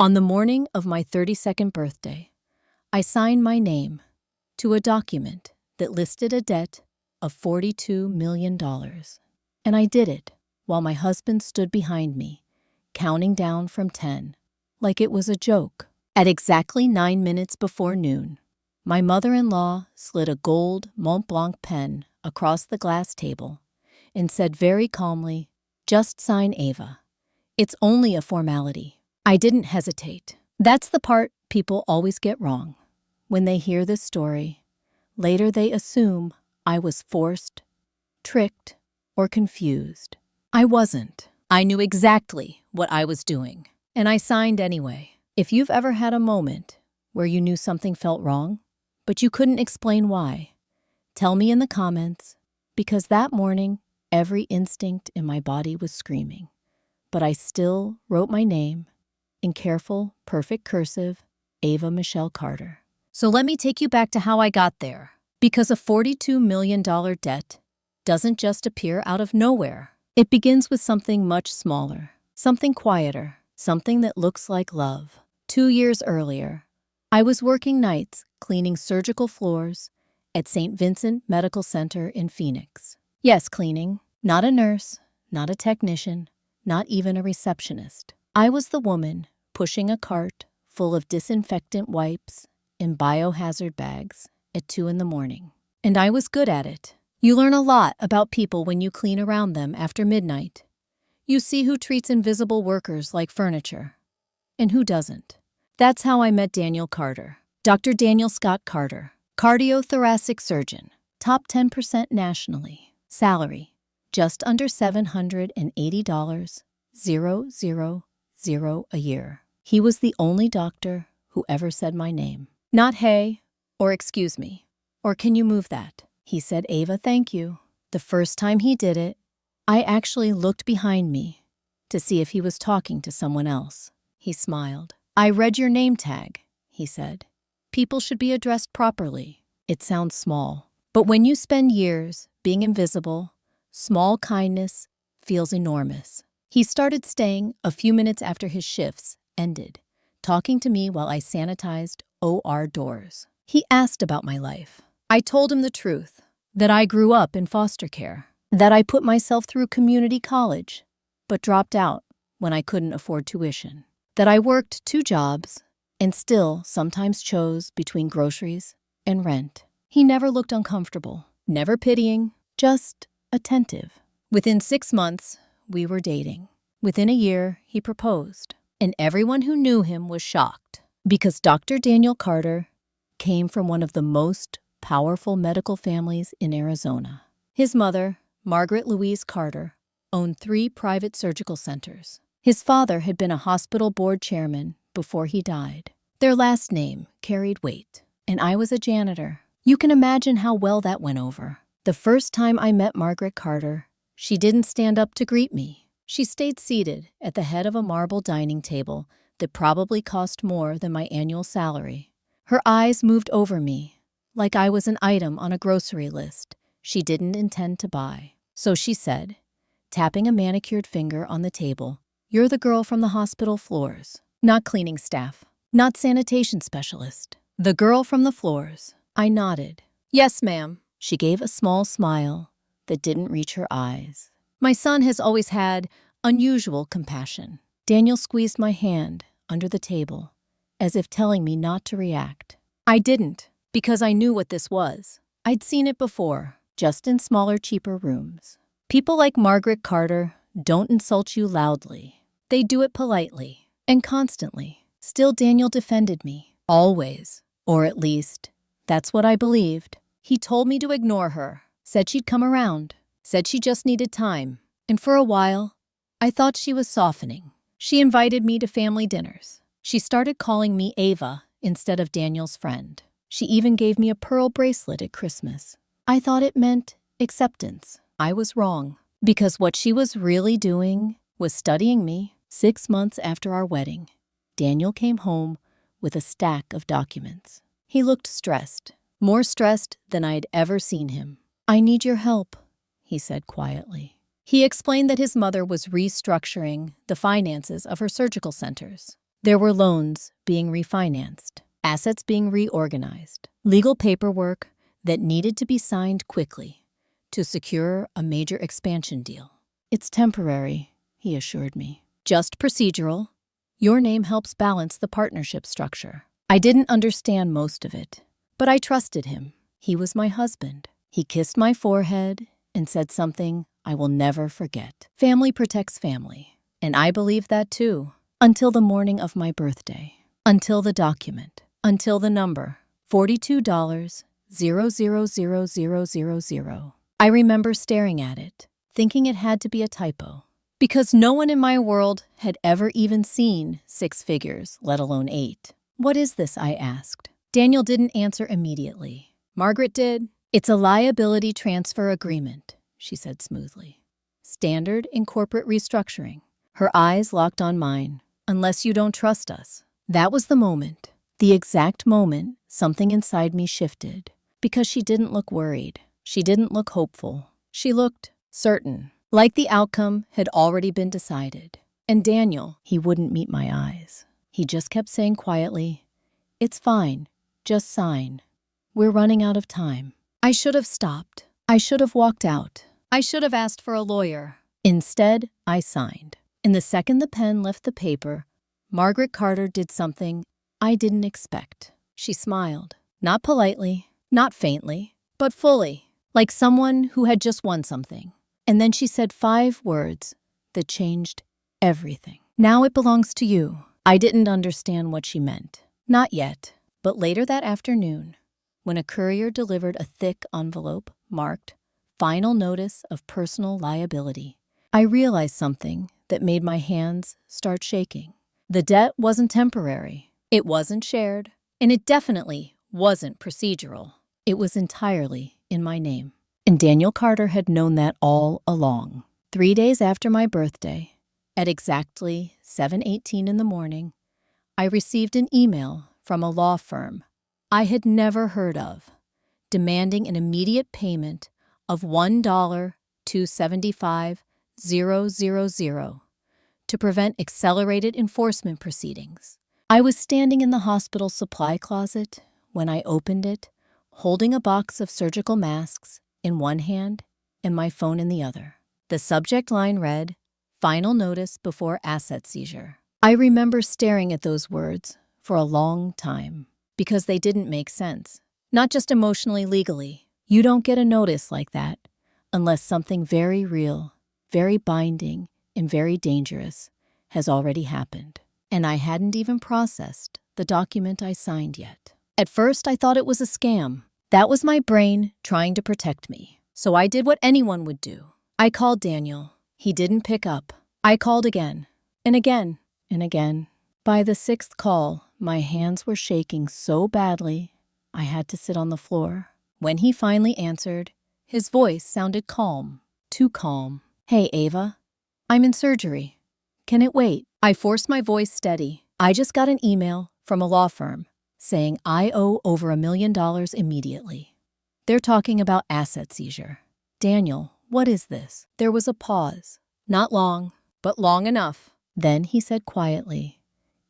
On the morning of my 32nd birthday, I signed my name to a document that listed a debt of $42 million. And I did it while my husband stood behind me, counting down from 10, like it was a joke. At exactly 9 minutes before noon, my mother-in-law slid a gold Mont Blanc pen across the glass table and said very calmly, "Just sign, Ava. It's only a formality." I didn't hesitate. That's the part people always get wrong. When they hear this story, later they assume I was forced, tricked, or confused. I wasn't. I knew exactly what I was doing, and I signed anyway. If you've ever had a moment where you knew something felt wrong, but you couldn't explain why, tell me in the comments, because that morning, every instinct in my body was screaming. But I still wrote my name in careful, perfect cursive, Ava Michelle Carter. So let me take you back to how I got there. Because a $42 million debt doesn't just appear out of nowhere. It begins with something much smaller, something quieter, something that looks like love. 2 years earlier, I was working nights cleaning surgical floors at St. Vincent Medical Center in Phoenix. Yes, cleaning. Not a nurse, not a technician, not even a receptionist. I was the woman pushing a cart full of disinfectant wipes and biohazard bags at 2 in the morning. And I was good at it. You learn a lot about people when you clean around them after midnight. You see who treats invisible workers like furniture and who doesn't. That's how I met Daniel Carter. Dr. Daniel Scott Carter, cardiothoracic surgeon, top 10% nationally. Salary, just under $780, 000 a year. He was the only doctor who ever said my name. Not hey, or excuse me, or can you move that? He said, Ava, thank you. The first time he did it, I actually looked behind me to see if he was talking to someone else. He smiled. I read your name tag, he said. People should be addressed properly. It sounds small, but when you spend years being invisible, small kindness feels enormous. He started staying a few minutes after his shifts ended, talking to me while I sanitized OR doors. He asked about my life. I told him the truth, that I grew up in foster care, that I put myself through community college, but dropped out when I couldn't afford tuition, that I worked 2 jobs and still sometimes chose between groceries and rent. He never looked uncomfortable, never pitying, just attentive. Within 6 months, we were dating. Within a year, he proposed, and everyone who knew him was shocked because Dr. Daniel Carter came from one of the most powerful medical families in Arizona. His mother, Margaret Louise Carter, owned 3 private surgical centers. His father had been a hospital board chairman before he died. Their last name carried weight, and I was a janitor. You can imagine how well that went over. The first time I met Margaret Carter, she didn't stand up to greet me. She stayed seated at the head of a marble dining table that probably cost more than my annual salary. Her eyes moved over me, like I was an item on a grocery list she didn't intend to buy. So she said, tapping a manicured finger on the table, "You're the girl from the hospital floors. Not cleaning staff, not sanitation specialist. The girl from the floors." I nodded. "Yes, ma'am." She gave a small smile that didn't reach her eyes. My son has always had unusual compassion. Daniel squeezed my hand under the table, as if telling me not to react. I didn't, because I knew what this was. I'd seen it before, just in smaller, cheaper rooms. People like Margaret Carter don't insult you loudly. They do it politely and constantly. Still, Daniel defended me, always. Or at least, that's what I believed. He told me to ignore her, said she'd come around, said she just needed time. And for a while, I thought she was softening. She invited me to family dinners. She started calling me Ava instead of Daniel's friend. She even gave me a pearl bracelet at Christmas. I thought it meant acceptance. I was wrong, because what she was really doing was studying me. 6 months after our wedding, Daniel came home with a stack of documents. He looked stressed, more stressed than I'd ever seen him. "I need your help," he said quietly. He explained that his mother was restructuring the finances of her surgical centers. There were loans being refinanced, assets being reorganized, legal paperwork that needed to be signed quickly to secure a major expansion deal. "It's temporary," he assured me. "Just procedural. Your name helps balance the partnership structure." I didn't understand most of it, but I trusted him. He was my husband. He kissed my forehead and said something I will never forget. Family protects family. And I believed that too, until the morning of my birthday, until the document, until the number, $42,000,000. I remember staring at it, thinking it had to be a typo, because no one in my world had ever even seen 6 figures, let alone 8. "What is this?" I asked. Daniel didn't answer immediately. Margaret did. "It's a liability transfer agreement," she said smoothly. "Standard in corporate restructuring." Her eyes locked on mine. "Unless you don't trust us." That was the moment, the exact moment something inside me shifted, because she didn't look worried. She didn't look hopeful. She looked certain, like the outcome had already been decided. And Daniel, he wouldn't meet my eyes. He just kept saying quietly, "It's fine, just sign. We're running out of time." I should have stopped. I should have walked out. I should have asked for a lawyer. Instead, I signed. And the second the pen left the paper, Margaret Carter did something I didn't expect. She smiled. Not politely, not faintly, but fully, like someone who had just won something. And then she said 5 words that changed everything. "Now it belongs to you." I didn't understand what she meant. Not yet, but later that afternoon, when a courier delivered a thick envelope marked "Final Notice of Personal Liability," I realized something that made my hands start shaking. The debt wasn't temporary, it wasn't shared, and it definitely wasn't procedural. It was entirely in my name. And Daniel Carter had known that all along. 3 days after my birthday, at exactly 7:18 in the morning, I received an email from a law firm I had never heard of, demanding an immediate payment of $1,275,000 to prevent accelerated enforcement proceedings. I was standing in the hospital supply closet when I opened it, holding a box of surgical masks in one hand and my phone in the other. The subject line read, "Final Notice Before Asset Seizure." I remember staring at those words for a long time because they didn't make sense. Not just emotionally, legally. You don't get a notice like that unless something very real, very binding, and very dangerous has already happened. And I hadn't even processed the document I signed yet. At first, I thought it was a scam. That was my brain trying to protect me. So I did what anyone would do. I called Daniel. He didn't pick up. I called again, and again, and again. By the 6th call, my hands were shaking so badly, I had to sit on the floor. When he finally answered, his voice sounded calm, too calm. "Hey, Ava, I'm in surgery. Can it wait?" I forced my voice steady. "I just got an email from a law firm saying I owe over $1 million immediately. They're talking about asset seizure. Daniel, what is this?" There was a pause. Not long, but long enough. Then he said quietly,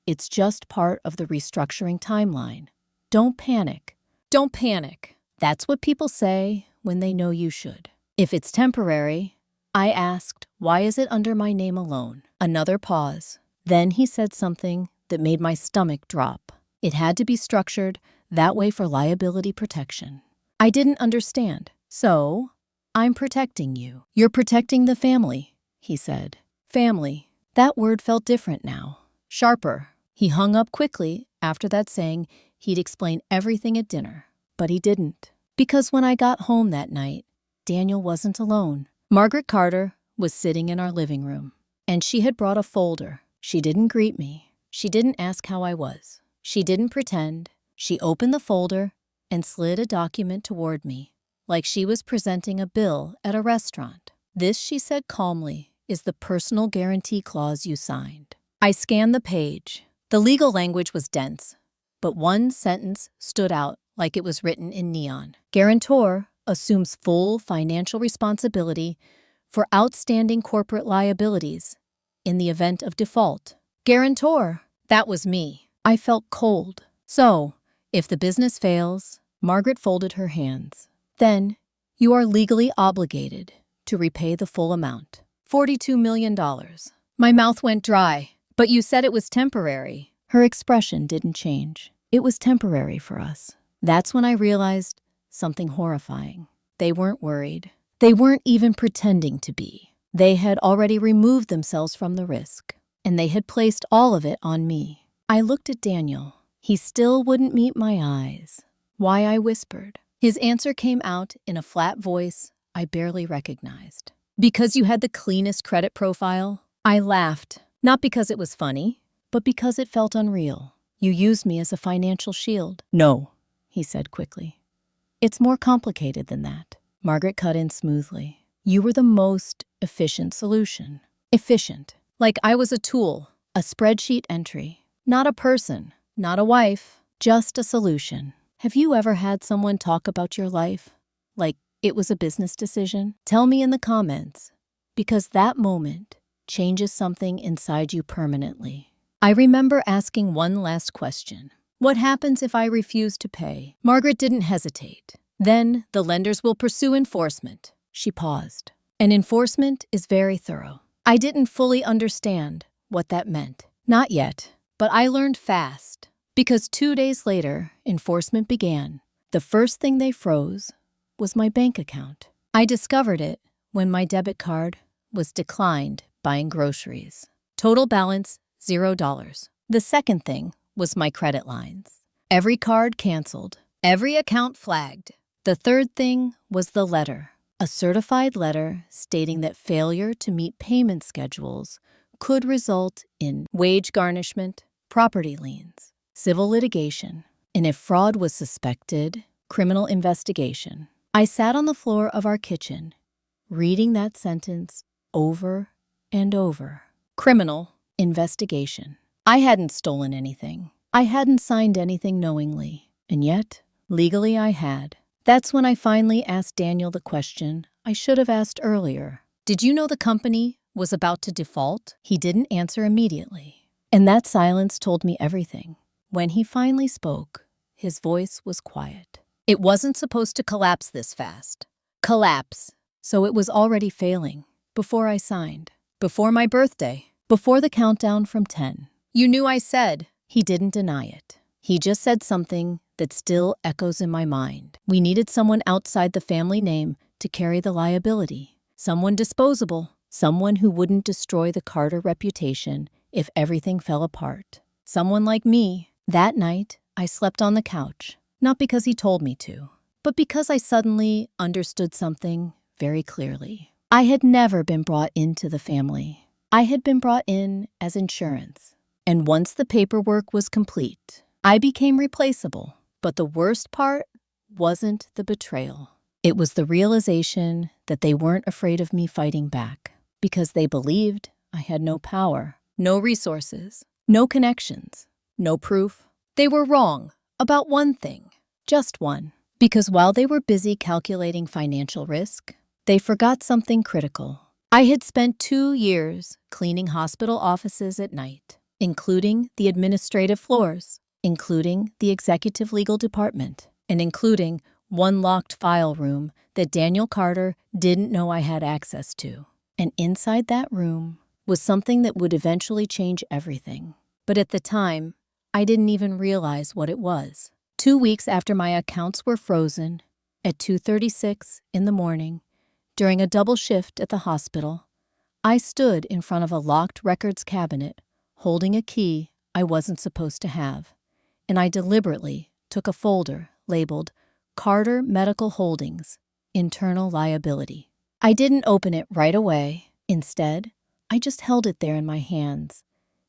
"It's just part of the restructuring timeline. Don't panic. Don't panic. That's what people say when they know you should. If it's temporary." I asked, "Why is it under my name alone?" Another pause. Then he said something that made my stomach drop. It had to be structured that way for liability protection. I didn't understand. "So, I'm protecting you. You're protecting the family," he said. Family. That word felt different now. Sharper. He hung up quickly after that, saying he'd explain everything at dinner. But he didn't. Because when I got home that night, Daniel wasn't alone. Margaret Carter was sitting in our living room, and she had brought a folder. She didn't greet me. She didn't ask how I was. She didn't pretend. She opened the folder and slid a document toward me, like she was presenting a bill at a restaurant. "This," she said calmly, "is the personal guarantee clause you signed." I scanned the page. The legal language was dense, but one sentence stood out like it was written in neon. "Guarantor assumes full financial responsibility for outstanding corporate liabilities in the event of default." Guarantor. That was me. I felt cold. So, if the business fails, Margaret folded her hands. Then, you are legally obligated to repay the full amount. $42 million. My mouth went dry. But you said it was temporary. Her expression didn't change. It was temporary for us. That's when I realized something horrifying. They weren't worried. They weren't even pretending to be. They had already removed themselves from the risk, and they had placed all of it on me. I looked at Daniel. He still wouldn't meet my eyes. Why, I whispered. His answer came out in a flat voice I barely recognized. Because you had the cleanest credit profile? I laughed, not because it was funny, but because it felt unreal. You used me as a financial shield. No, he said quickly. It's more complicated than that. Margaret cut in smoothly. You were the most efficient solution. Efficient. Like I was a tool, a spreadsheet entry. Not a person, not a wife, just a solution. Have you ever had someone talk about your life like it was a business decision? Tell me in the comments, because that moment changes something inside you permanently. I remember asking one last question. What happens if I refuse to pay? Margaret didn't hesitate. Then the lenders will pursue enforcement. She paused. And enforcement is very thorough. I didn't fully understand what that meant. Not yet, but I learned fast. Because 2 days later, enforcement began. The first thing they froze was my bank account. I discovered it when my debit card was declined buying groceries. Total balance, $0. The second thing was my credit lines. Every card canceled. Every account flagged. The third thing was the letter. A certified letter stating that failure to meet payment schedules could result in wage garnishment, property liens, civil litigation, and if fraud was suspected, criminal investigation. I sat on the floor of our kitchen, reading that sentence over and over. Criminal investigation. I hadn't stolen anything. I hadn't signed anything knowingly. And yet, legally I had. That's when I finally asked Daniel the question I should have asked earlier. Did you know the company was about to default? He didn't answer immediately. And that silence told me everything. When he finally spoke, his voice was quiet. It wasn't supposed to collapse this fast. Collapse. So it was already failing. Before I signed. Before my birthday. Before the countdown from 10. You knew I said. He didn't deny it. He just said something that still echoes in my mind. We needed someone outside the family name to carry the liability. Someone disposable. Someone who wouldn't destroy the Carter reputation if everything fell apart. Someone like me. That night, I slept on the couch. Not because he told me to, but because I suddenly understood something very clearly. I had never been brought into the family. I had been brought in as insurance. And once the paperwork was complete, I became replaceable. But the worst part wasn't the betrayal. It was the realization that they weren't afraid of me fighting back because they believed I had no power, no resources, no connections, no proof. They were wrong about one thing, just one. Because while they were busy calculating financial risk, they forgot something critical. I had spent 2 years cleaning hospital offices at night, including the administrative floors, including the executive legal department, and including one locked file room that Daniel Carter didn't know I had access to. And inside that room was something that would eventually change everything. But at the time, I didn't even realize what it was. 2 weeks after my accounts were frozen, at 2:36 in the morning, during a double shift at the hospital, I stood in front of a locked records cabinet, holding a key I wasn't supposed to have. And I deliberately took a folder labeled Carter Medical Holdings, Internal Liability. I didn't open it right away. Instead, I just held it there in my hands,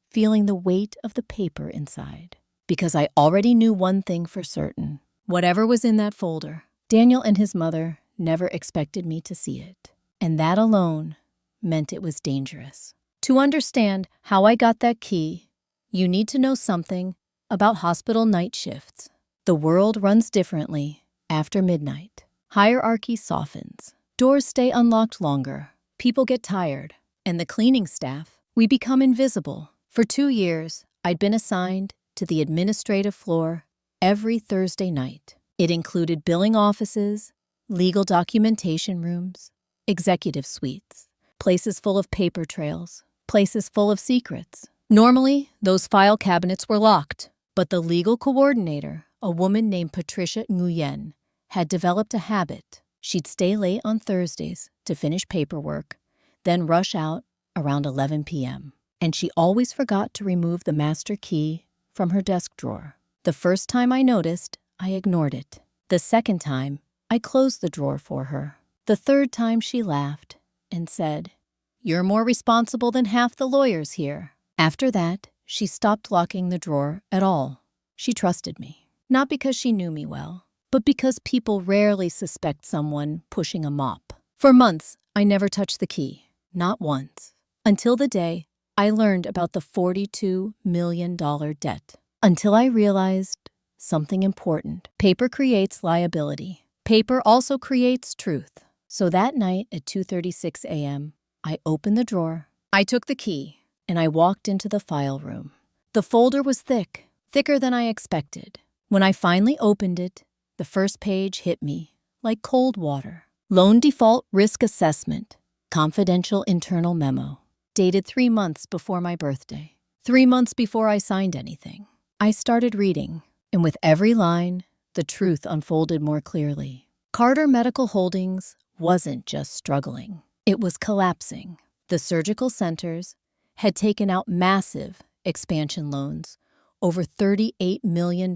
feeling the weight of the paper inside. Because I already knew one thing for certain. Whatever was in that folder, Daniel and his mother never expected me to see it. And that alone meant it was dangerous. To understand how I got that key, you need to know something about hospital night shifts. The world runs differently after midnight. Hierarchy softens. Doors stay unlocked longer. People get tired. And the cleaning staff, we become invisible. For 2 years, I'd been assigned to the administrative floor every Thursday night. It included billing offices, legal documentation rooms, executive suites, places full of paper trails, places full of secrets. Normally, those file cabinets were locked, but the legal coordinator, a woman named Patricia Nguyen, had developed a habit. She'd stay late on Thursdays to finish paperwork, then rush out around 11 p.m. And she always forgot to remove the master key from her desk drawer. The first time I noticed, I ignored it. The second time, I closed the drawer for her. The third time, she laughed and said, "You're more responsible than half the lawyers here." After that, she stopped locking the drawer at all. She trusted me, not because she knew me well, but because people rarely suspect someone pushing a mop. For months, I never touched the key, not once, until the day I learned about the $42 million debt. Until I realized something important. Paper creates liability. Paper also creates truth. So that night at 2:36 a.m., I opened the drawer, I took the key, and I walked into the file room. The folder was thick, thicker than I expected. When I finally opened it, the first page hit me like cold water. Loan default risk assessment, confidential internal memo, dated 3 months before my birthday. 3 months before I signed anything. I started reading, and with every line, the truth unfolded more clearly. Carter Medical Holdings wasn't just struggling. It was collapsing. The surgical centers had taken out massive expansion loans, over $38 million,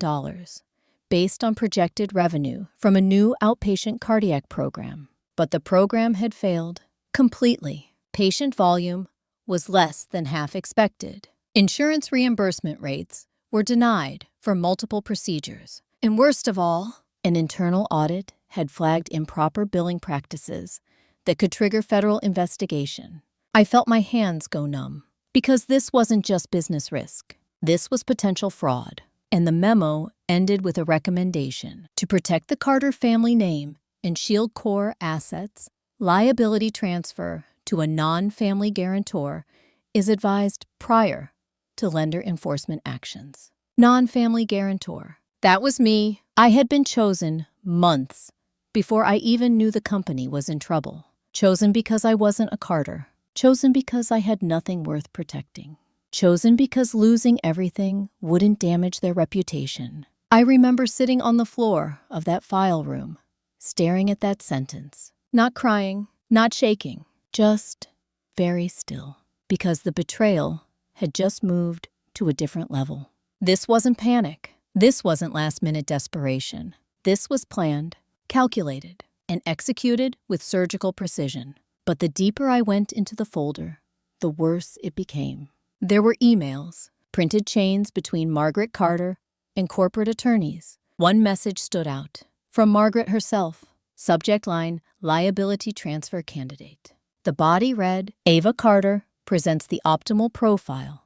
based on projected revenue from a new outpatient cardiac program. But the program had failed completely. Patient volume was less than half expected. Insurance reimbursement rates were denied for multiple procedures. And worst of all, an internal audit had flagged improper billing practices that could trigger federal investigation. I felt my hands go numb, because this wasn't just business risk. This was potential fraud. And the memo ended with a recommendation to protect the Carter family name and shield core assets. Liability transfer to a non-family guarantor is advised prior to lender enforcement actions. Non-family guarantor. That was me. I had been chosen months before I even knew the company was in trouble. Chosen because I wasn't a Carter. Chosen because I had nothing worth protecting. Chosen because losing everything wouldn't damage their reputation. I remember sitting on the floor of that file room, staring at that sentence. Not crying, not shaking, just very still. Because the betrayal had just moved to a different level. This wasn't panic. This wasn't last-minute desperation. This was planned, calculated, and executed with surgical precision. But the deeper I went into the folder, the worse it became. There were emails, printed chains between Margaret Carter and corporate attorneys. One message stood out. From Margaret herself. Subject line, liability transfer candidate. The body read, Ava Carter presents the optimal profile.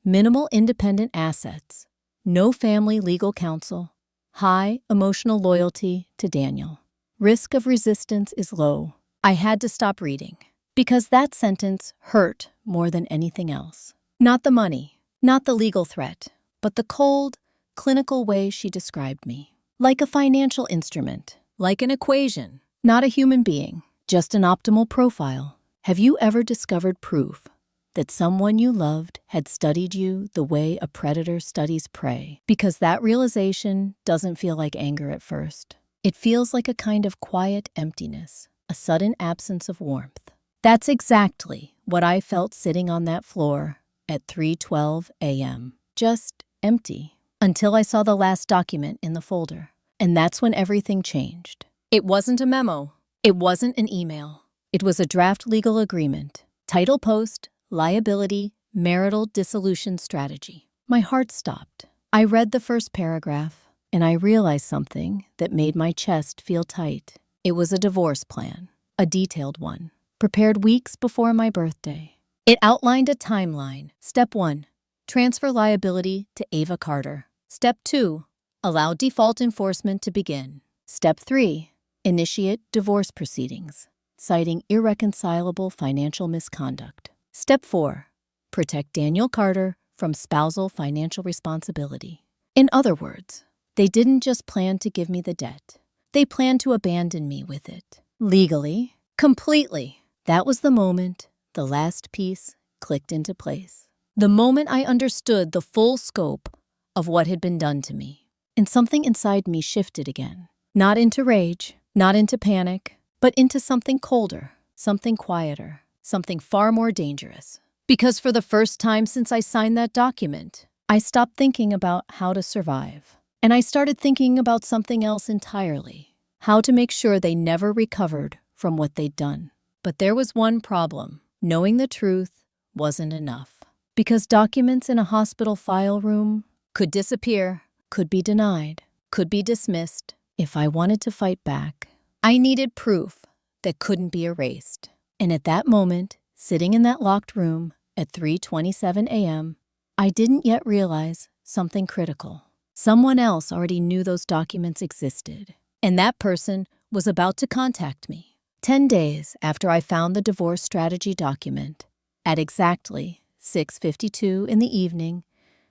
Minimal independent assets. No family legal counsel. High emotional loyalty to Daniel. Risk of resistance is low. I had to stop reading, because that sentence hurt more than anything else. Not the money, not the legal threat, but the cold, clinical way she described me. Like a financial instrument, like an equation, not a human being, just an optimal profile. Have you ever discovered proof that someone you loved had studied you the way a predator studies prey? Because that realization doesn't feel like anger at first. It feels like a kind of quiet emptiness, a sudden absence of warmth. That's exactly what I felt sitting on that floor at 3:12 a.m. Just empty, until I saw the last document in the folder. And that's when everything changed. It wasn't a memo. It wasn't an email. It was a draft legal agreement. Title post, liability, marital dissolution strategy. My heart stopped. I read the first paragraph, and I realized something that made my chest feel tight. It was a divorce plan, a detailed one, prepared weeks before my birthday. It outlined a timeline. Step 1, transfer liability to Ava Carter. Step 2, allow default enforcement to begin. Step 3, initiate divorce proceedings, citing irreconcilable financial misconduct. Step 4, protect Daniel Carter from spousal financial responsibility. In other words, they didn't just plan to give me the debt. They planned to abandon me with it. Legally, completely. That was the moment the last piece clicked into place. The moment I understood the full scope of what had been done to me. And something inside me shifted again. Not into rage, not into panic, but into something colder, something quieter, something far more dangerous. Because for the first time since I signed that document, I stopped thinking about how to survive. And I started thinking about something else entirely. How to make sure they never recovered from what they'd done. But there was one problem. Knowing the truth wasn't enough. Because documents in a hospital file room could disappear, could be denied, could be dismissed. If I wanted to fight back, I needed proof that couldn't be erased. And at that moment, sitting in that locked room at 3:27 a.m., I didn't yet realize something critical. Someone else already knew those documents existed, and that person was about to contact me. 10 days after I found the divorce strategy document, at exactly 6:52 in the evening,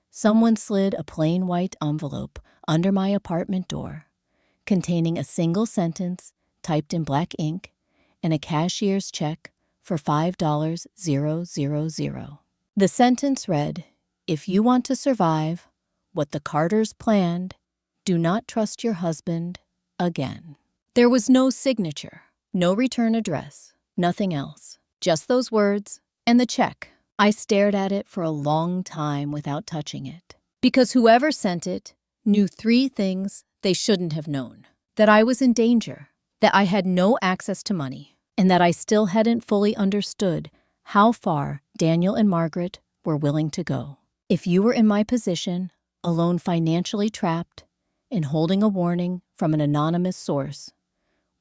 someone slid a plain white envelope under my apartment door, containing a single sentence typed in black ink and a cashier's check for $5,000. The sentence read, "If you want to survive what the Carters planned, do not trust your husband again." There was no signature, no return address, nothing else. Just those words and the check. I stared at it for a long time without touching it. Because whoever sent it knew 3 things they shouldn't have known. That I was in danger, that I had no access to money, and that I still hadn't fully understood how far Daniel and Margaret were willing to go. If you were in my position, alone financially trapped, and holding a warning from an anonymous source,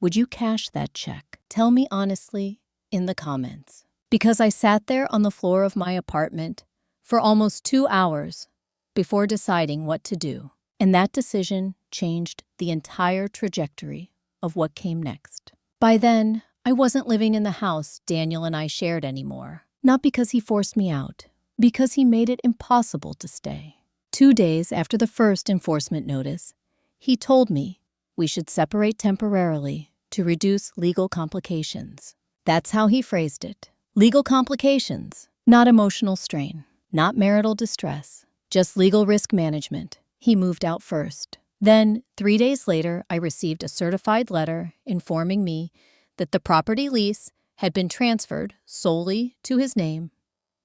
would you cash that check? Tell me honestly in the comments. Because I sat there on the floor of my apartment for almost 2 hours before deciding what to do. And that decision changed the entire trajectory of what came next. By then, I wasn't living in the house Daniel and I shared anymore. Not because he forced me out, because he made it impossible to stay. 2 days after the first enforcement notice, he told me we should separate temporarily to reduce legal complications. That's how he phrased it. Legal complications, not emotional strain, not marital distress, just legal risk management. He moved out first. Then, 3 days later, I received a certified letter informing me that the property lease had been transferred solely to his name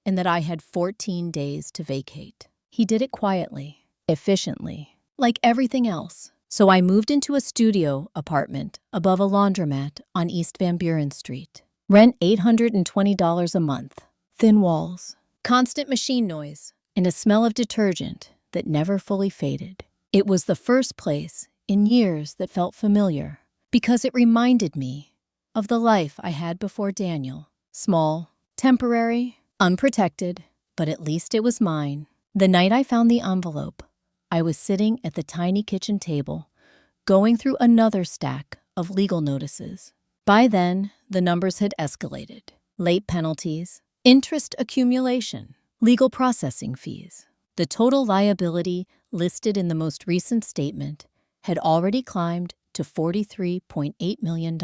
and that I had 14 days to vacate. He did it quietly, efficiently, like everything else. So I moved into a studio apartment above a laundromat on East Van Buren Street. Rent $820 a month. Thin walls, constant machine noise, and a smell of detergent that never fully faded. It was the first place in years that felt familiar because it reminded me of the life I had before Daniel. Small, temporary, unprotected, but at least it was mine. The night I found the envelope, I was sitting at the tiny kitchen table, going through another stack of legal notices. By then, the numbers had escalated. Late penalties, interest accumulation, legal processing fees. The total liability listed in the most recent statement had already climbed to $43.8 million,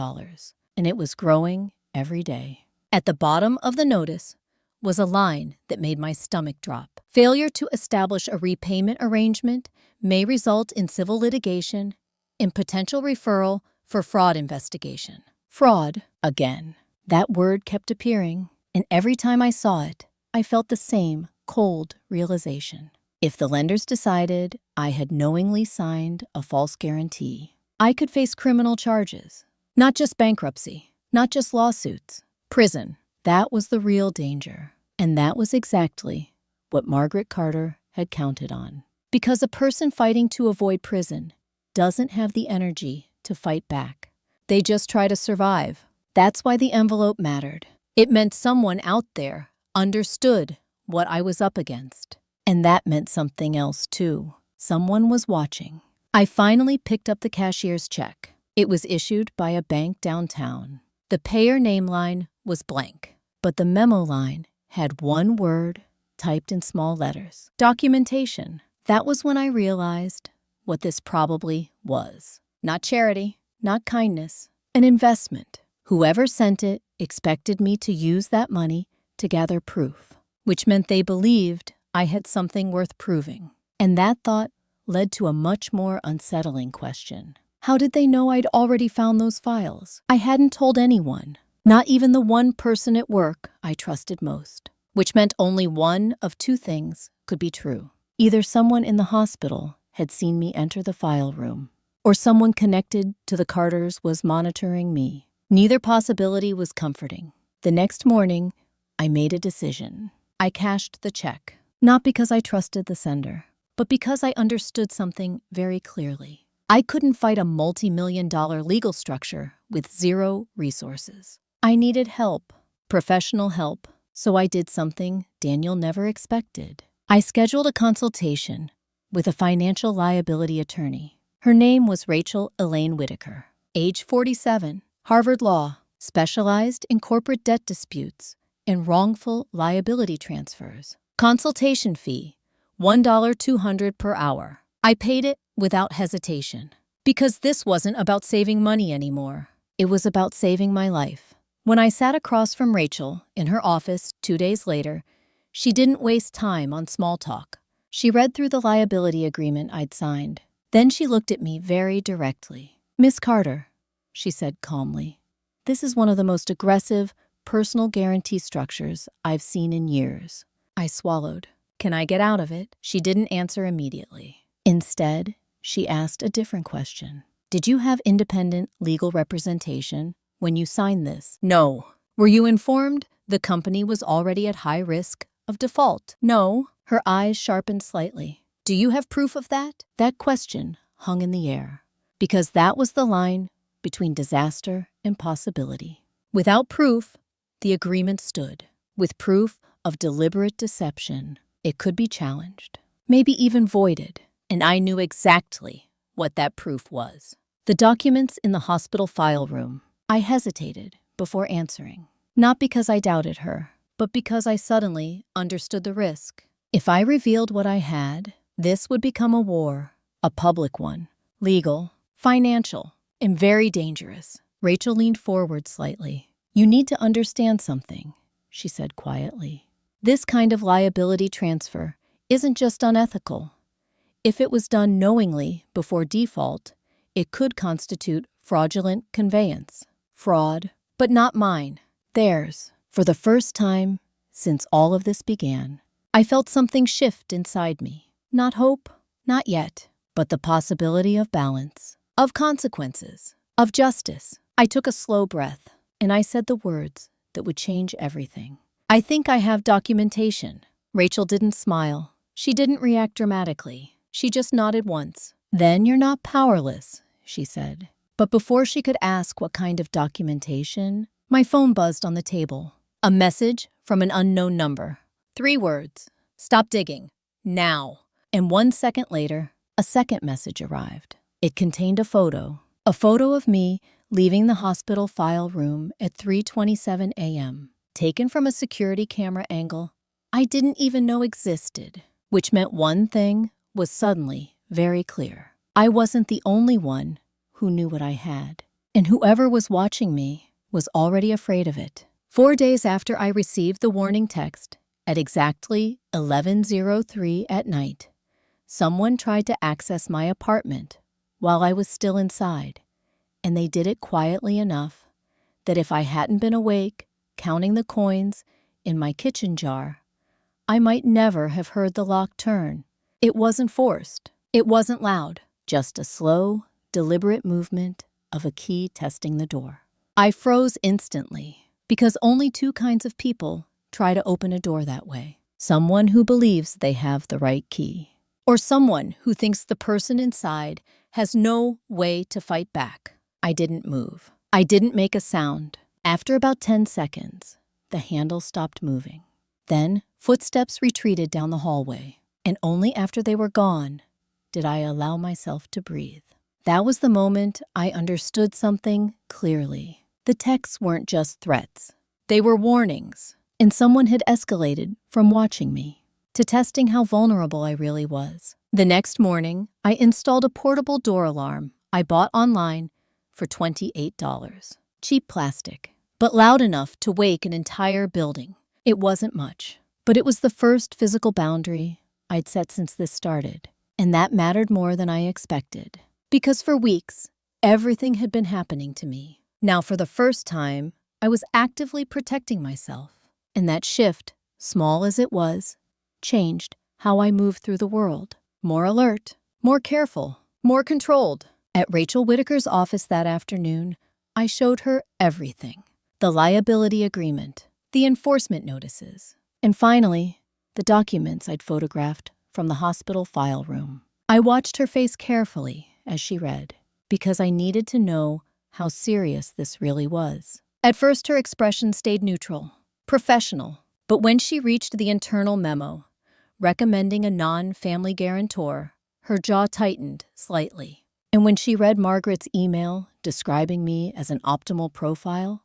and it was growing every day. At the bottom of the notice was a line that made my stomach drop. Failure to establish a repayment arrangement may result in civil litigation and potential referral for fraud investigation. Fraud, again. That word kept appearing, and every time I saw it, I felt the same cold realization. If the lenders decided I had knowingly signed a false guarantee, I could face criminal charges. Not just bankruptcy, not just lawsuits, prison. That was the real danger. And that was exactly what Margaret Carter had counted on. Because a person fighting to avoid prison doesn't have the energy to fight back. They just try to survive. That's why the envelope mattered. It meant someone out there understood what I was up against. And that meant something else too. Someone was watching. I finally picked up the cashier's check. It was issued by a bank downtown. The payer name line was blank, but the memo line had one word typed in small letters. Documentation. That was when I realized what this probably was. Not charity, not kindness, an investment. Whoever sent it expected me to use that money to gather proof, which meant they believed I had something worth proving. And that thought led to a much more unsettling question. How did they know I'd already found those files? I hadn't told anyone, not even the one person at work I trusted most, which meant only one of two things could be true. Either someone in the hospital had seen me enter the file room, or someone connected to the Carters was monitoring me. Neither possibility was comforting. The next morning, I made a decision. I cashed the check, not because I trusted the sender, but because I understood something very clearly. I couldn't fight a multi-million-dollar legal structure with zero resources. I needed help, professional help, so I did something Daniel never expected. I scheduled a consultation with a financial liability attorney. Her name was Rachel Elaine Whitaker, age 47, Harvard Law, specialized in corporate debt disputes and wrongful liability transfers. Consultation fee, $1.200 per hour. I paid it without hesitation, because this wasn't about saving money anymore. It was about saving my life. When I sat across from Rachel in her office 2 days later, she didn't waste time on small talk. She read through the liability agreement I'd signed. Then she looked at me very directly. "Miss Carter," she said calmly, "this is one of the most aggressive personal guarantee structures I've seen in years." I swallowed. "Can I get out of it?" She didn't answer immediately. Instead, she asked a different question. "Did you have independent legal representation when you signed this?" "No." "Were you informed the company was already at high risk of default?" "No." Her eyes sharpened slightly. "Do you have proof of that?" That question hung in the air, because that was the line between disaster and possibility. Without proof, the agreement stood. With proof of deliberate deception, it could be challenged, maybe even voided. And I knew exactly what that proof was. The documents in the hospital file room. I hesitated before answering, not because I doubted her, but because I suddenly understood the risk. If I revealed what I had, this would become a war, a public one, legal, financial, and very dangerous. Rachel leaned forward slightly. "You need to understand something," she said quietly. "This kind of liability transfer isn't just unethical. If it was done knowingly before default, it could constitute fraudulent conveyance. Fraud, but not mine. Theirs." For the first time since all of this began, I felt something shift inside me. Not hope, not yet, but the possibility of balance, of consequences, of justice. I took a slow breath, and I said the words that would change everything. "I think I have documentation." Rachel didn't smile. She didn't react dramatically. She just nodded once. "Then you're not powerless," she said. But before she could ask what kind of documentation, my phone buzzed on the table. A message from an unknown number. 3 words. "Stop digging. Now." And 1 second later, a second message arrived. It contained a photo of me leaving the hospital file room at 3:27 a.m., taken from a security camera angle I didn't even know existed, which meant one thing was suddenly very clear. I wasn't the only one who knew what I had, and whoever was watching me was already afraid of it. 4 days after I received the warning text, at exactly 11:03 at night, someone tried to access my apartment while I was still inside, and they did it quietly enough that if I hadn't been awake counting the coins in my kitchen jar, I might never have heard the lock turn. It wasn't forced. It wasn't loud. Just a slow, deliberate movement of a key testing the door. I froze instantly, because only 2 kinds of people try to open a door that way. Someone who believes they have the right key, or someone who thinks the person inside has no way to fight back. I didn't move. I didn't make a sound. After about 10 seconds, the handle stopped moving. Then footsteps retreated down the hallway, and only after they were gone did I allow myself to breathe. That was the moment I understood something clearly. The texts weren't just threats. They were warnings, and someone had escalated from watching me. to testing how vulnerable I really was. The next morning, I installed a portable door alarm I bought online for $28. Cheap plastic, but loud enough to wake an entire building. It wasn't much, but it was the first physical boundary I'd set since this started, and that mattered more than I expected. Because for weeks, everything had been happening to me. Now, for the first time, I was actively protecting myself, and that shift, small as it was, changed how I moved through the world. More alert, more careful, more controlled. At Rachel Whitaker's office that afternoon, I showed her everything. The liability agreement, the enforcement notices, and finally, the documents I'd photographed from the hospital file room. I watched her face carefully as she read, because I needed to know how serious this really was. At first, her expression stayed neutral, professional, but when she reached the internal memo, recommending a non-family guarantor, her jaw tightened slightly. And when she read Margaret's email describing me as an optimal profile,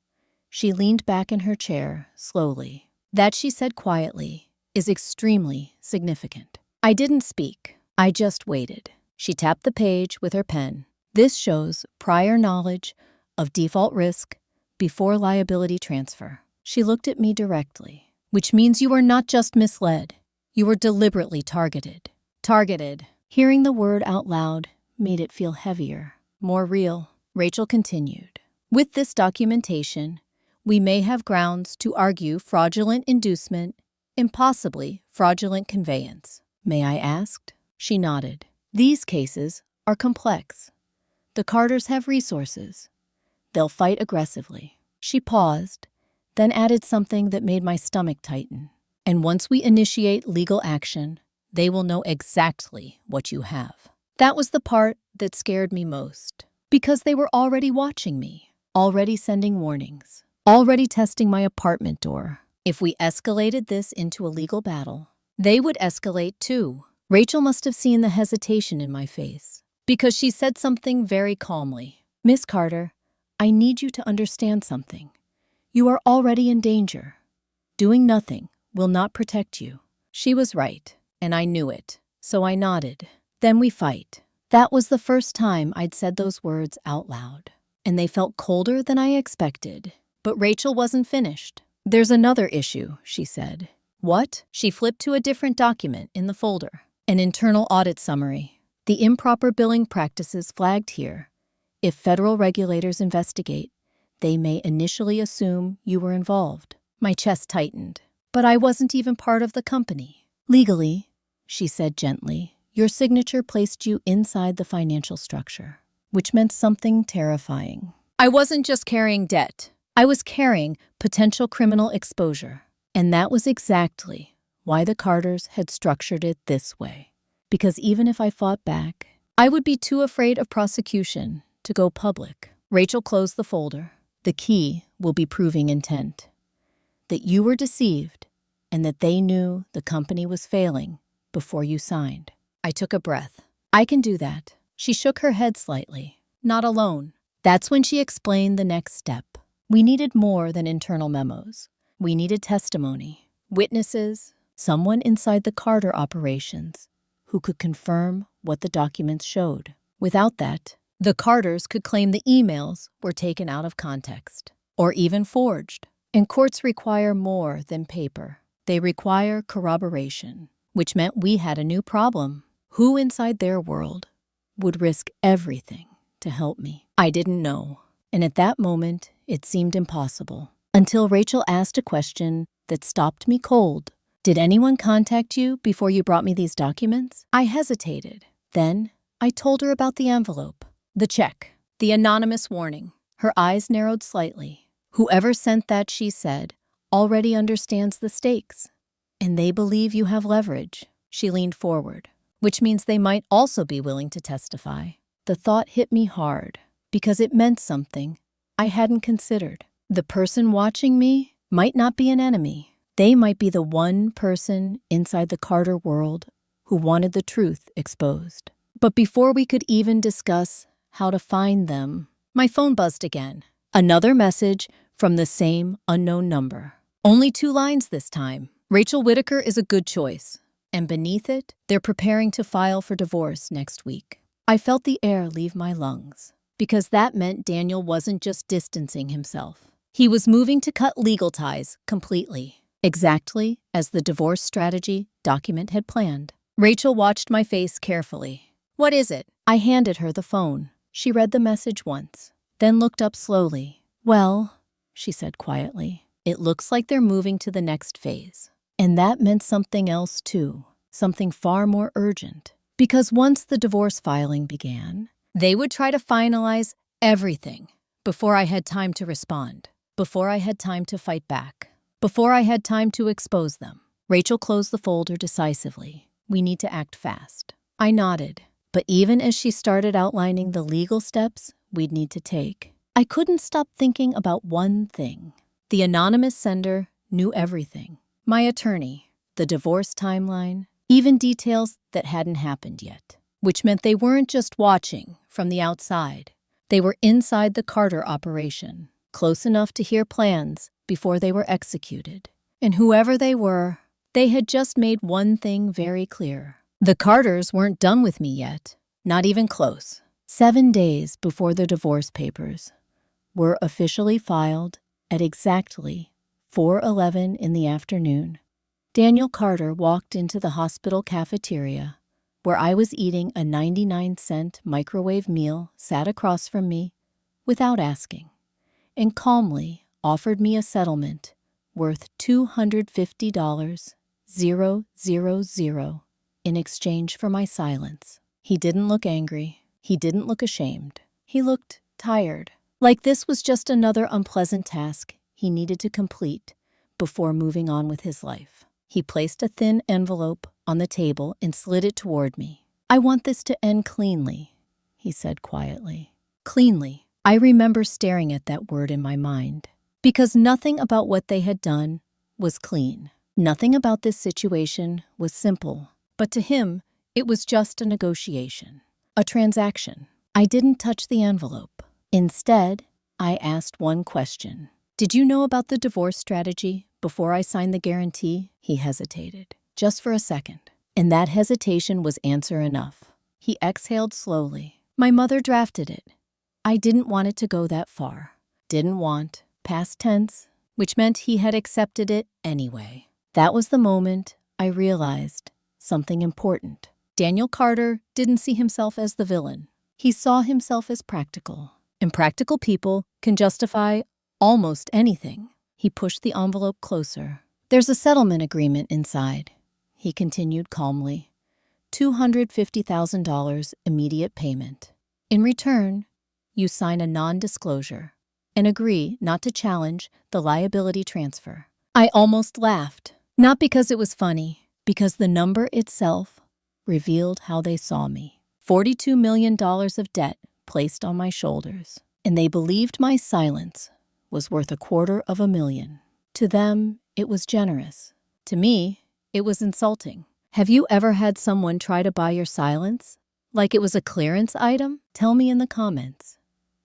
she leaned back in her chair slowly. That, she said quietly, is extremely significant. I didn't speak. I just waited. She tapped the page with her pen. This shows prior knowledge of default risk before liability transfer. She looked at me directly, which means you are not just misled. You were deliberately targeted. Targeted. Hearing the word out loud made it feel heavier, more real. Rachel continued. With this documentation, we may have grounds to argue fraudulent inducement and possibly fraudulent conveyance. May I ask? She nodded. These cases are complex. The Carters have resources. They'll fight aggressively. She paused, then added something that made my stomach tighten. And once we initiate legal action, they will know exactly what you have. That was the part that scared me most, because they were already watching me, already sending warnings, already testing my apartment door. If we escalated this into a legal battle, they would escalate too. Rachel must have seen the hesitation in my face, because she said something very calmly. Miss Carter, I need you to understand something. You are already in danger. Doing nothing will not protect you. She was right, and I knew it, so I nodded. Then we fight. That was the first time I'd said those words out loud, and they felt colder than I expected. But Rachel wasn't finished. There's another issue, she said. What? She flipped to a different document in the folder. An internal audit summary. The improper billing practices flagged here. If federal regulators investigate, they may initially assume you were involved. My chest tightened. But I wasn't even part of the company. Legally, she said gently, your signature placed you inside the financial structure, which meant something terrifying. I wasn't just carrying debt. I was carrying potential criminal exposure. And that was exactly why the Carters had structured it this way. Because even if I fought back, I would be too afraid of prosecution to go public. Rachel closed the folder. The key will be proving intent. That you were deceived and that they knew the company was failing before you signed. I took a breath. I can do that. She shook her head slightly. Not alone. That's when she explained the next step. We needed more than internal memos. We needed testimony, witnesses, someone inside the Carter operations who could confirm what the documents showed. Without that, the Carters could claim the emails were taken out of context or even forged. And courts require more than paper. They require corroboration, which meant we had a new problem. Who inside their world would risk everything to help me? I didn't know. And at that moment, it seemed impossible. Until Rachel asked a question that stopped me cold. Did anyone contact you before you brought me these documents? I hesitated. Then I told her about the envelope, the check, the anonymous warning. Her eyes narrowed slightly. Whoever sent that, she said, already understands the stakes. And they believe you have leverage. She leaned forward, which means they might also be willing to testify. The thought hit me hard because it meant something I hadn't considered. The person watching me might not be an enemy. They might be the one person inside the Carter world who wanted the truth exposed. But before we could even discuss how to find them, my phone buzzed again. Another message from the same unknown number. Only 2 lines this time. Rachel Whitaker is a good choice. And beneath it, they're preparing to file for divorce next week. I felt the air leave my lungs, because that meant Daniel wasn't just distancing himself. He was moving to cut legal ties completely, exactly as the divorce strategy document had planned. Rachel watched my face carefully. "What is it?" I handed her the phone. She read the message once, then looked up slowly. "Well," she said quietly, "it looks like they're moving to the next phase." And that meant something else too, something far more urgent. Because once the divorce filing began, they would try to finalize everything before I had time to respond, before I had time to fight back, before I had time to expose them. Rachel closed the folder decisively. "We need to act fast." I nodded, but even as she started outlining the legal steps we'd need to take, I couldn't stop thinking about one thing. The anonymous sender knew everything. My attorney, the divorce timeline, even details that hadn't happened yet, which meant they weren't just watching from the outside. They were inside the Carter operation, close enough to hear plans before they were executed. And whoever they were, they had just made one thing very clear. The Carters weren't done with me yet, not even close. 7 days before the divorce papers were officially filed at exactly 4:11 in the afternoon, Daniel Carter walked into the hospital cafeteria, where I was eating a 99-cent microwave meal, sat across from me without asking, and calmly offered me a settlement worth $250,000 in exchange for my silence. He didn't look angry. He didn't look ashamed. He looked tired, like this was just another unpleasant task he needed to complete before moving on with his life. He placed a thin envelope on the table and slid it toward me. "I want this to end cleanly," he said quietly. Cleanly. I remember staring at that word in my mind, because nothing about what they had done was clean. Nothing about this situation was simple, but to him, it was just a negotiation, a transaction. I didn't touch the envelope. Instead, I asked one question. "Did you know about the divorce strategy before I signed the guarantee?" He hesitated, just for a second. And that hesitation was answer enough. He exhaled slowly. "My mother drafted it. I didn't want it to go that far. Didn't want, past tense, which meant he had accepted it anyway." That was the moment I realized something important. Daniel Carter didn't see himself as the villain. He saw himself as practical. And practical people can justify almost anything. He pushed the envelope closer. "There's a settlement agreement inside," he continued calmly. $250,000 immediate payment. In return, you sign a non-disclosure and agree not to challenge the liability transfer. I almost laughed, not because it was funny, because the number itself revealed how they saw me. $42 million of debt placed on my shoulders, and they believed my silence was worth $250,000. To them, it was generous. To me, it was insulting. Have you ever had someone try to buy your silence? Like it was a clearance item? Tell me in the comments,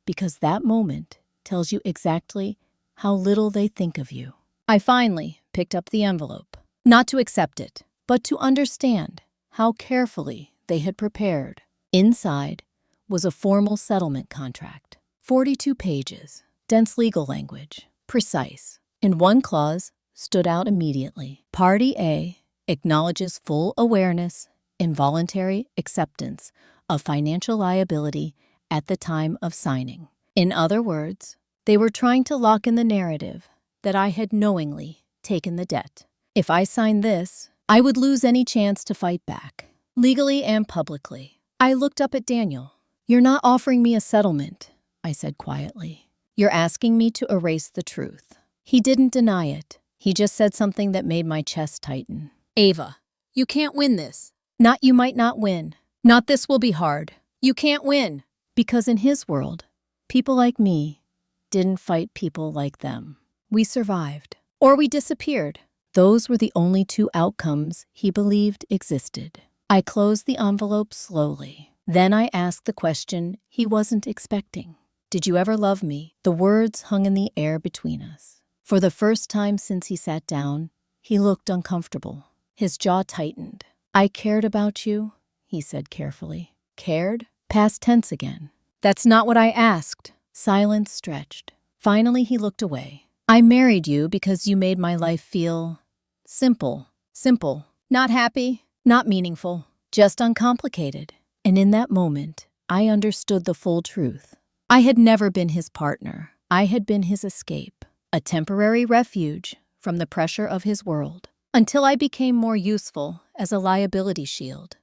because that moment tells you exactly how little they think of you. I finally picked up the envelope, not to accept it, but to understand how carefully they had prepared. Inside was a formal settlement contract. 42 pages, dense legal language, precise. And one clause stood out immediately. Party A acknowledges full awareness and voluntary acceptance of financial liability at the time of signing. In other words, they were trying to lock in the narrative that I had knowingly taken the debt. If I signed this, I would lose any chance to fight back, legally and publicly. I looked up at Daniel. "You're not offering me a settlement," I said quietly. "You're asking me to erase the truth." He didn't deny it. He just said something that made my chest tighten. "Ava, you can't win this." Not "you might not win." Not "this will be hard." You can't win. Because in his world, people like me didn't fight people like them. We survived. Or we disappeared. Those were the only two outcomes he believed existed. I closed the envelope slowly. Then I asked the question he wasn't expecting. "Did you ever love me?" The words hung in the air between us. For the first time since he sat down, he looked uncomfortable. His jaw tightened. I cared about you, he said carefully. Cared? Past tense again. That's not what I asked. Silence stretched. Finally, he looked away. I married you because you made my life feel simple. Simple. Not happy, not meaningful, just uncomplicated. And in that moment, I understood the full truth. I had never been his partner. I had been his escape, a temporary refuge from the pressure of his world, until I became more useful as a liability shield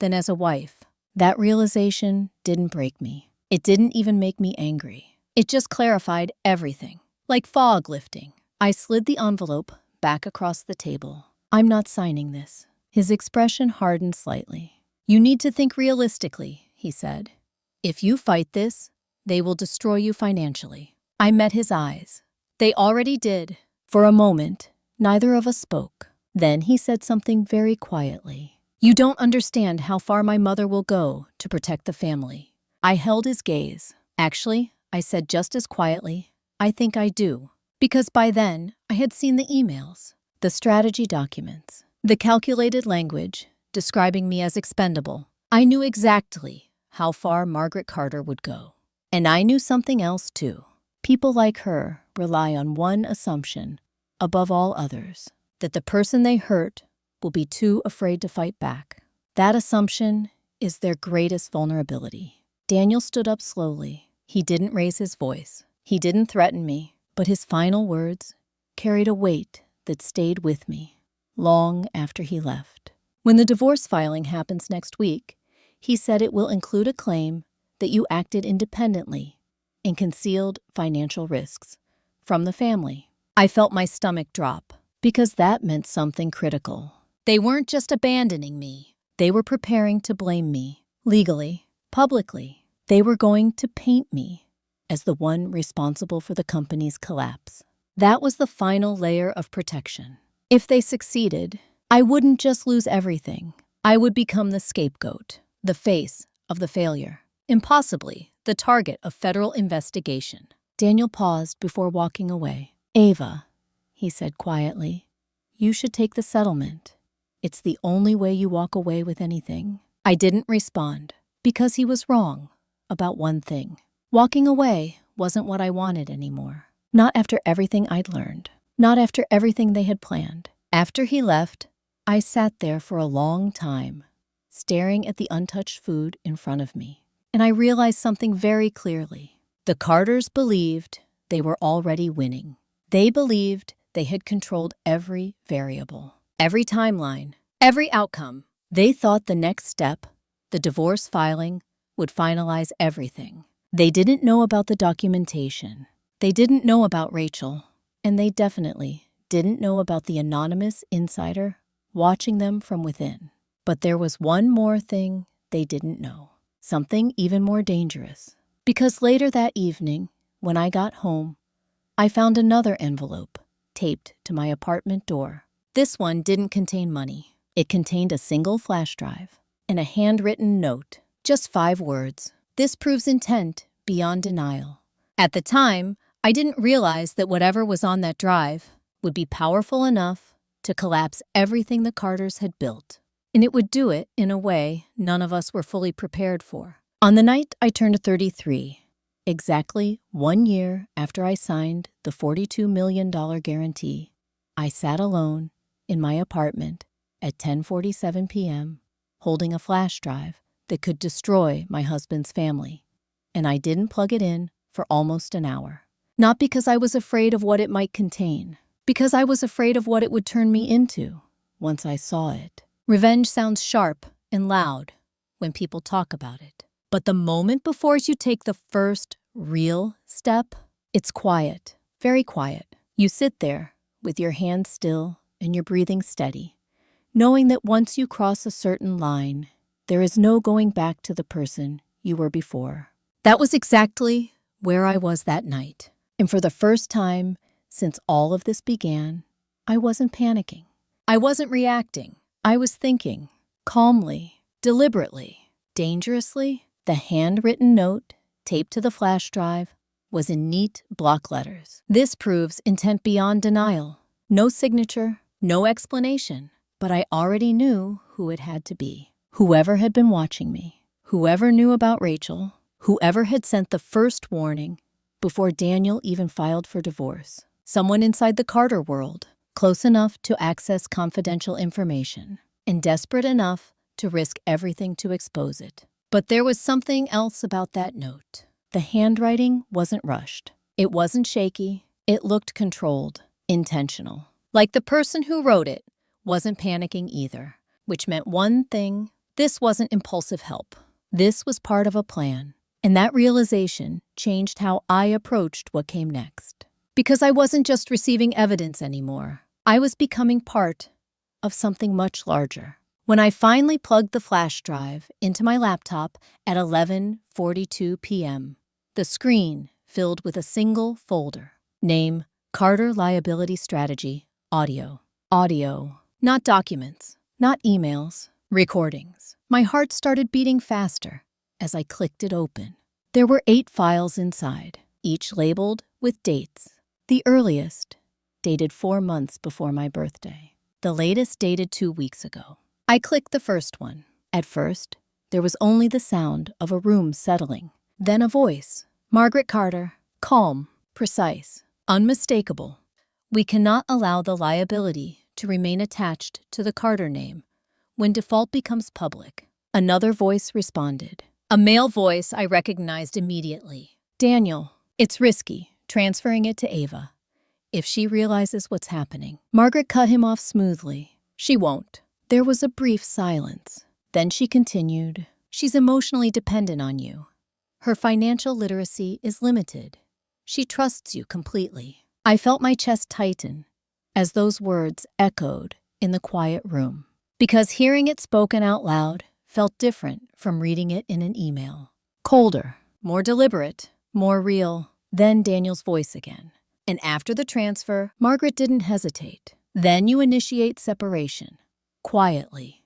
than as a wife. That realization didn't break me. It didn't even make me angry. It just clarified everything, like fog lifting. I slid the envelope back across the table. I'm not signing this. His expression hardened slightly. You need to think realistically, he said. If you fight this, they will destroy you financially. I met his eyes. They already did. For a moment, neither of us spoke. Then he said something very quietly. You don't understand how far my mother will go to protect the family. I held his gaze. Actually, I said just as quietly, I think I do. Because by then, I had seen the emails, the strategy documents, the calculated language describing me as expendable. I knew exactly how far Margaret Carter would go. And I knew something else too. People like her rely on one assumption above all others, that the person they hurt will be too afraid to fight back. That assumption is their greatest vulnerability. Daniel stood up slowly. He didn't raise his voice. He didn't threaten me, but his final words carried a weight that stayed with me long after he left. When the divorce filing happens next week, he said it will include a claim that you acted independently and concealed financial risks from the family. I felt my stomach drop because that meant something critical. They weren't just abandoning me. They were preparing to blame me, legally, publicly. They were going to paint me as the one responsible for the company's collapse. That was the final layer of protection. If they succeeded, I wouldn't just lose everything. I would become the scapegoat, the face of the failure, impossibly the target of federal investigation. Daniel paused before walking away. Ava, he said quietly, you should take the settlement. It's the only way you walk away with anything. I didn't respond because he was wrong about one thing. Walking away wasn't what I wanted anymore. Not after everything I'd learned. Not after everything they had planned. After he left, I sat there for a long time, staring at the untouched food in front of me. And I realized something very clearly. The Carters believed they were already winning. They believed they had controlled every variable, every timeline, every outcome. They thought the next step, the divorce filing, would finalize everything. They didn't know about the documentation. They didn't know about Rachel. And they definitely didn't know about the anonymous insider watching them from within. But there was one more thing they didn't know. Something even more dangerous. Because later that evening, when I got home, I found another envelope taped to my apartment door. This one didn't contain money. It contained a single flash drive and a handwritten note. Just 5 words. This proves intent beyond denial. At the time, I didn't realize that whatever was on that drive would be powerful enough to collapse everything the Carters had built. And it would do it in a way none of us were fully prepared for. On the night I turned 33, exactly 1 year after I signed the $42 million guarantee, I sat alone in my apartment at 10:47 p.m., holding a flash drive that could destroy my husband's family. And I didn't plug it in for almost an hour. Not because I was afraid of what it might contain, because I was afraid of what it would turn me into once I saw it. Revenge sounds sharp and loud when people talk about it. But the moment before you take the first real step, it's quiet, very quiet. You sit there with your hands still and your breathing steady, knowing that once you cross a certain line, there is no going back to the person you were before. That was exactly where I was that night. And for the first time since all of this began, I wasn't panicking. I wasn't reacting. I was thinking, calmly, deliberately, dangerously. The handwritten note, taped to the flash drive, was in neat block letters. This proves intent beyond denial. No signature, no explanation. But I already knew who it had to be. Whoever had been watching me, whoever knew about Rachel, whoever had sent the first warning before Daniel even filed for divorce. Someone inside the Carter world, close enough to access confidential information, and desperate enough to risk everything to expose it. But there was something else about that note. The handwriting wasn't rushed. It wasn't shaky. It looked controlled, intentional. Like the person who wrote it wasn't panicking either, which meant one thing: this wasn't impulsive help. This was part of a plan. And that realization changed how I approached what came next. Because I wasn't just receiving evidence anymore. I was becoming part of something much larger. When I finally plugged the flash drive into my laptop at 11:42 p.m., the screen filled with a single folder. Name: Carter Liability Strategy, Audio. Audio. Not documents, not emails, recordings. My heart started beating faster as I clicked it open. There were 8 files inside, each labeled with dates. The earliest dated 4 months before my birthday. The latest dated 2 weeks ago. I clicked the first one. At first, there was only the sound of a room settling. Then a voice. Margaret Carter. Calm, precise, unmistakable. We cannot allow the liability to remain attached to the Carter name when default becomes public. Another voice responded. A male voice I recognized immediately. Daniel, it's risky transferring it to Ava. If she realizes what's happening. Margaret cut him off smoothly. She won't. There was a brief silence. Then she continued. She's emotionally dependent on you. Her financial literacy is limited. She trusts you completely. I felt my chest tighten as those words echoed in the quiet room. Because hearing it spoken out loud felt different from reading it in an email. Colder, more deliberate, more real. Then Daniel's voice again. And after the transfer, Margaret didn't hesitate. Then you initiate separation. Quietly.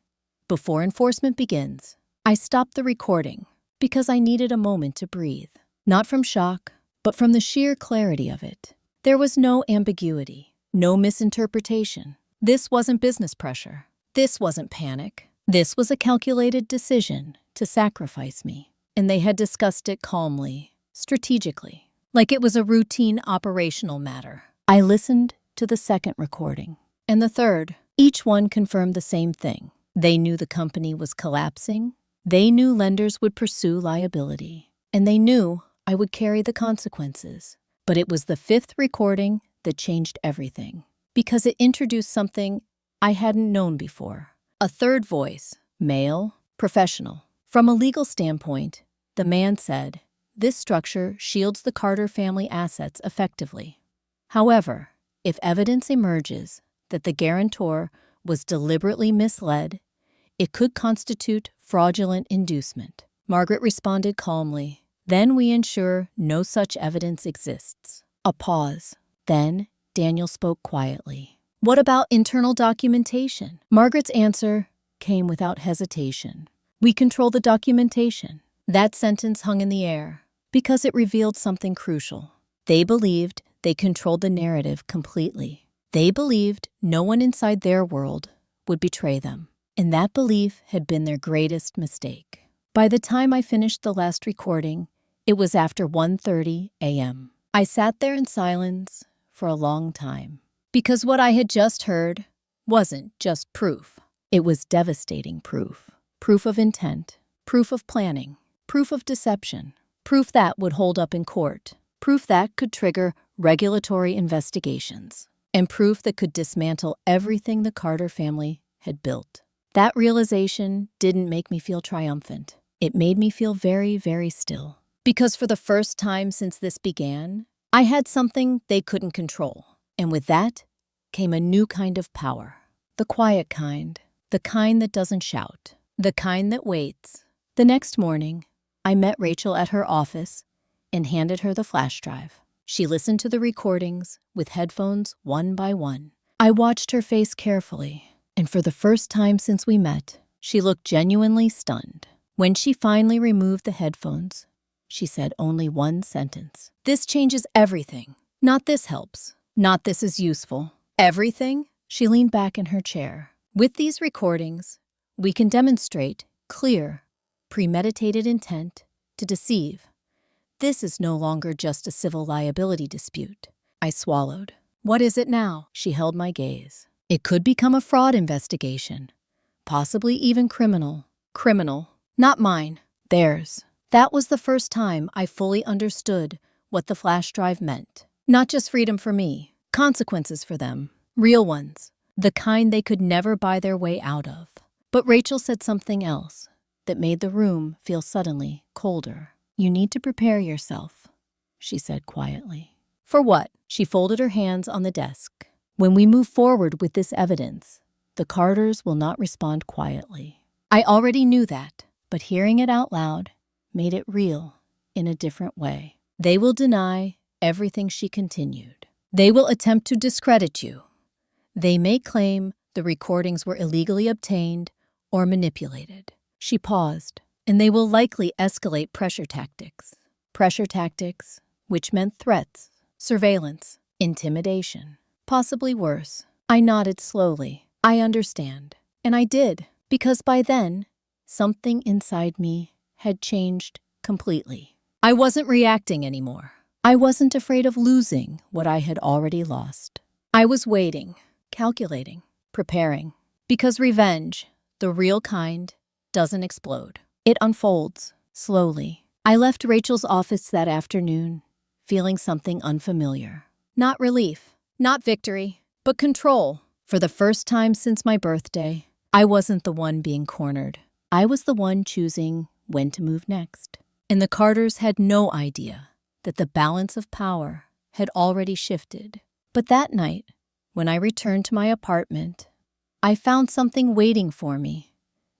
Before enforcement begins, I stopped the recording because I needed a moment to breathe. Not from shock, but from the sheer clarity of it. There was no ambiguity, no misinterpretation. This wasn't business pressure. This wasn't panic. This was a calculated decision to sacrifice me. And they had discussed it calmly, strategically, like it was a routine operational matter. I listened to the second recording, and the third. Each one confirmed the same thing. They knew the company was collapsing. They knew lenders would pursue liability. And they knew I would carry the consequences. But it was the 5th recording that changed everything. Because it introduced something I hadn't known before. A third voice, male, professional. From a legal standpoint, the man said, this structure shields the Carter family assets effectively. However, if evidence emerges that the guarantor was deliberately misled, it could constitute fraudulent inducement. Margaret responded calmly. Then we ensure no such evidence exists. A pause. Then Daniel spoke quietly. What about internal documentation? Margaret's answer came without hesitation. We control the documentation. That sentence hung in the air because it revealed something crucial. They believed they controlled the narrative completely. They believed no one inside their world would betray them. And that belief had been their greatest mistake. By the time I finished the last recording, it was after 1:30 a.m. I sat there in silence for a long time. Because what I had just heard wasn't just proof. It was devastating proof. Proof of intent. Proof of planning. Proof of deception. Proof that would hold up in court. Proof that could trigger regulatory investigations. And proof that could dismantle everything the Carter family had built. That realization didn't make me feel triumphant. It made me feel very, very still. Because for the first time since this began, I had something they couldn't control. And with that came a new kind of power. The quiet kind. The kind that doesn't shout. The kind that waits. The next morning, I met Rachel at her office and handed her the flash drive. She listened to the recordings with headphones one by one. I watched her face carefully, and for the first time since we met, she looked genuinely stunned. When she finally removed the headphones, she said only one sentence. This changes everything. Not this helps. Not this is useful. Everything? She leaned back in her chair. With these recordings, We can demonstrate clear, premeditated intent to deceive. This is no longer just a civil liability dispute. I swallowed. What is it now? She held my gaze. It could become a fraud investigation, possibly even criminal. Criminal, not mine, theirs. That was the first time I fully understood what the flash drive meant. Not just freedom for me, consequences for them, real ones, the kind they could never buy their way out of. But Rachel said something else that made the room feel suddenly colder. You need to prepare yourself, she said quietly. For what? She folded her hands on the desk. When we move forward with this evidence, the Carters will not respond quietly. I already knew that, but hearing it out loud made it real in a different way. They will deny everything, she continued. They will attempt to discredit you. They may claim the recordings were illegally obtained or manipulated. She paused, and they will likely escalate pressure tactics. Pressure tactics, which meant threats, surveillance, intimidation, possibly worse. I nodded slowly. I understand. And I did, because by then, something inside me had changed completely. I wasn't reacting anymore. I wasn't afraid of losing what I had already lost. I was waiting, calculating, preparing. Because revenge, the real kind, doesn't explode. It unfolds, slowly. I left Rachel's office that afternoon, feeling something unfamiliar. Not relief, not victory, but control. For the first time since my birthday, I wasn't the one being cornered. I was the one choosing when to move next. And the Carters had no idea that the balance of power had already shifted. But that night, when I returned to my apartment, I found something waiting for me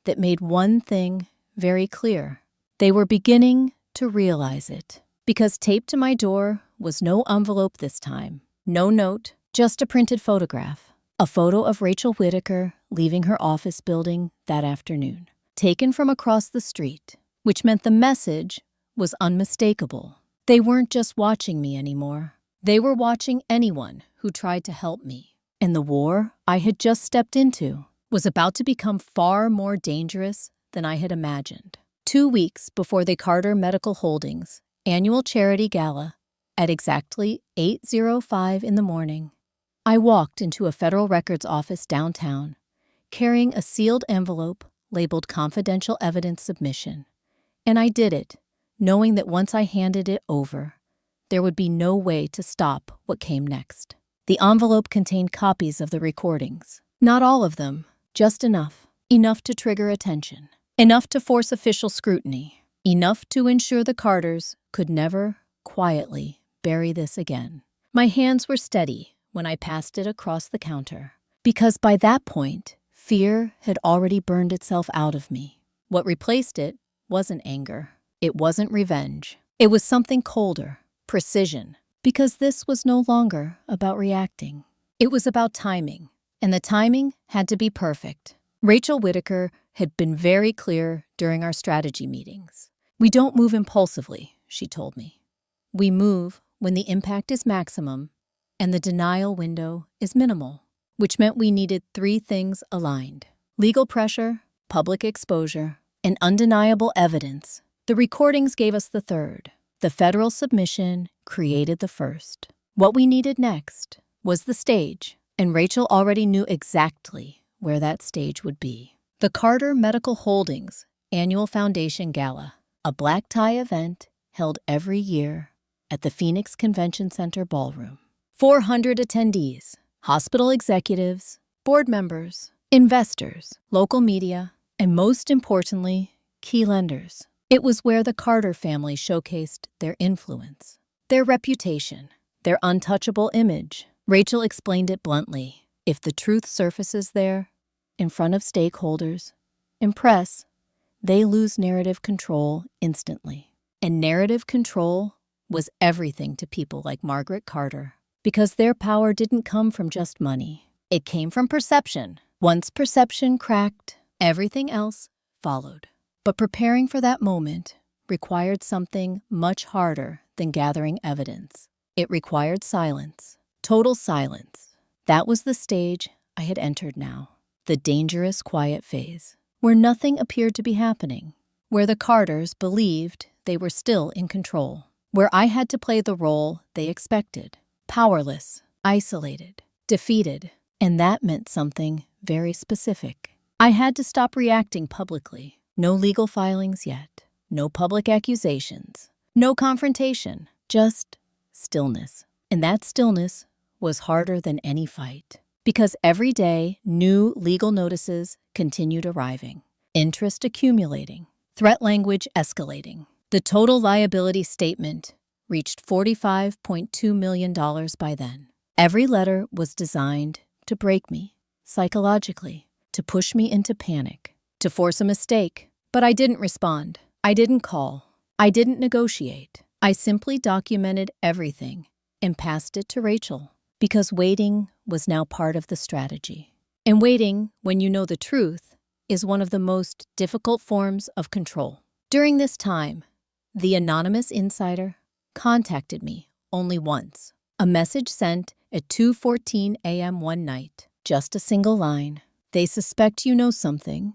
that made one thing very clear. They were beginning to realize it, because taped to my door was no envelope this time, no note, just a printed photograph. A photo of Rachel Whitaker leaving her office building that afternoon, taken from across the street, which meant the message was unmistakable. They weren't just watching me anymore. They were watching anyone who tried to help me. And the war I had just stepped into was about to become far more dangerous than I had imagined. 2 weeks before the Carter Medical Holdings annual charity gala, at exactly 8:05 in the morning, I walked into a federal records office downtown, carrying a sealed envelope labeled confidential evidence submission. And I did it, knowing that once I handed it over, there would be no way to stop what came next. The envelope contained copies of the recordings. Not all of them, just enough. Enough to trigger attention. Enough to force official scrutiny. Enough to ensure the Carters could never, quietly, bury this again. My hands were steady when I passed it across the counter, because by that point, fear had already burned itself out of me. What replaced it wasn't anger. It wasn't revenge. It was something colder, precision, because this was no longer about reacting. It was about timing, and the timing had to be perfect. Rachel Whitaker had been very clear during our strategy meetings. We don't move impulsively, she told me. We move when the impact is maximum and the denial window is minimal, which meant we needed 3 things aligned: legal pressure, public exposure, and undeniable evidence. The recordings gave us the third. The federal submission created the first. What we needed next was the stage, and Rachel already knew exactly where that stage would be. The Carter Medical Holdings Annual Foundation Gala, a black tie event held every year at the Phoenix Convention Center ballroom. 400 attendees, hospital executives, board members, investors, local media, and most importantly, key lenders. It was where the Carter family showcased their influence, their reputation, their untouchable image. Rachel explained it bluntly. If the truth surfaces there, in front of stakeholders and press, they lose narrative control instantly. And narrative control was everything to people like Margaret Carter, because their power didn't come from just money. It came from perception. Once perception cracked, everything else followed. But preparing for that moment required something much harder than gathering evidence. It required silence, total silence. That was the stage I had entered now, the dangerous quiet phase. where nothing appeared to be happening, where the Carters believed they were still in control, where I had to play the role they expected, powerless, isolated, defeated, and that meant something very specific. I had to stop reacting publicly. No legal filings yet, no public accusations, no confrontation, just stillness. And that stillness was harder than any fight, because every day new legal notices continued arriving, interest accumulating, threat language escalating. The total liability statement reached $45.2 million by then. Every letter was designed to break me, psychologically, to push me into panic, to force a mistake. But I didn't respond. I didn't call. I didn't negotiate. I simply documented everything and passed it to Rachel, because waiting was now part of the strategy. And waiting, when you know the truth, is one of the most difficult forms of control. During this time, the anonymous insider contacted me only once. A message sent at 2:14 a.m. one night. Just a single line. They suspect you know something,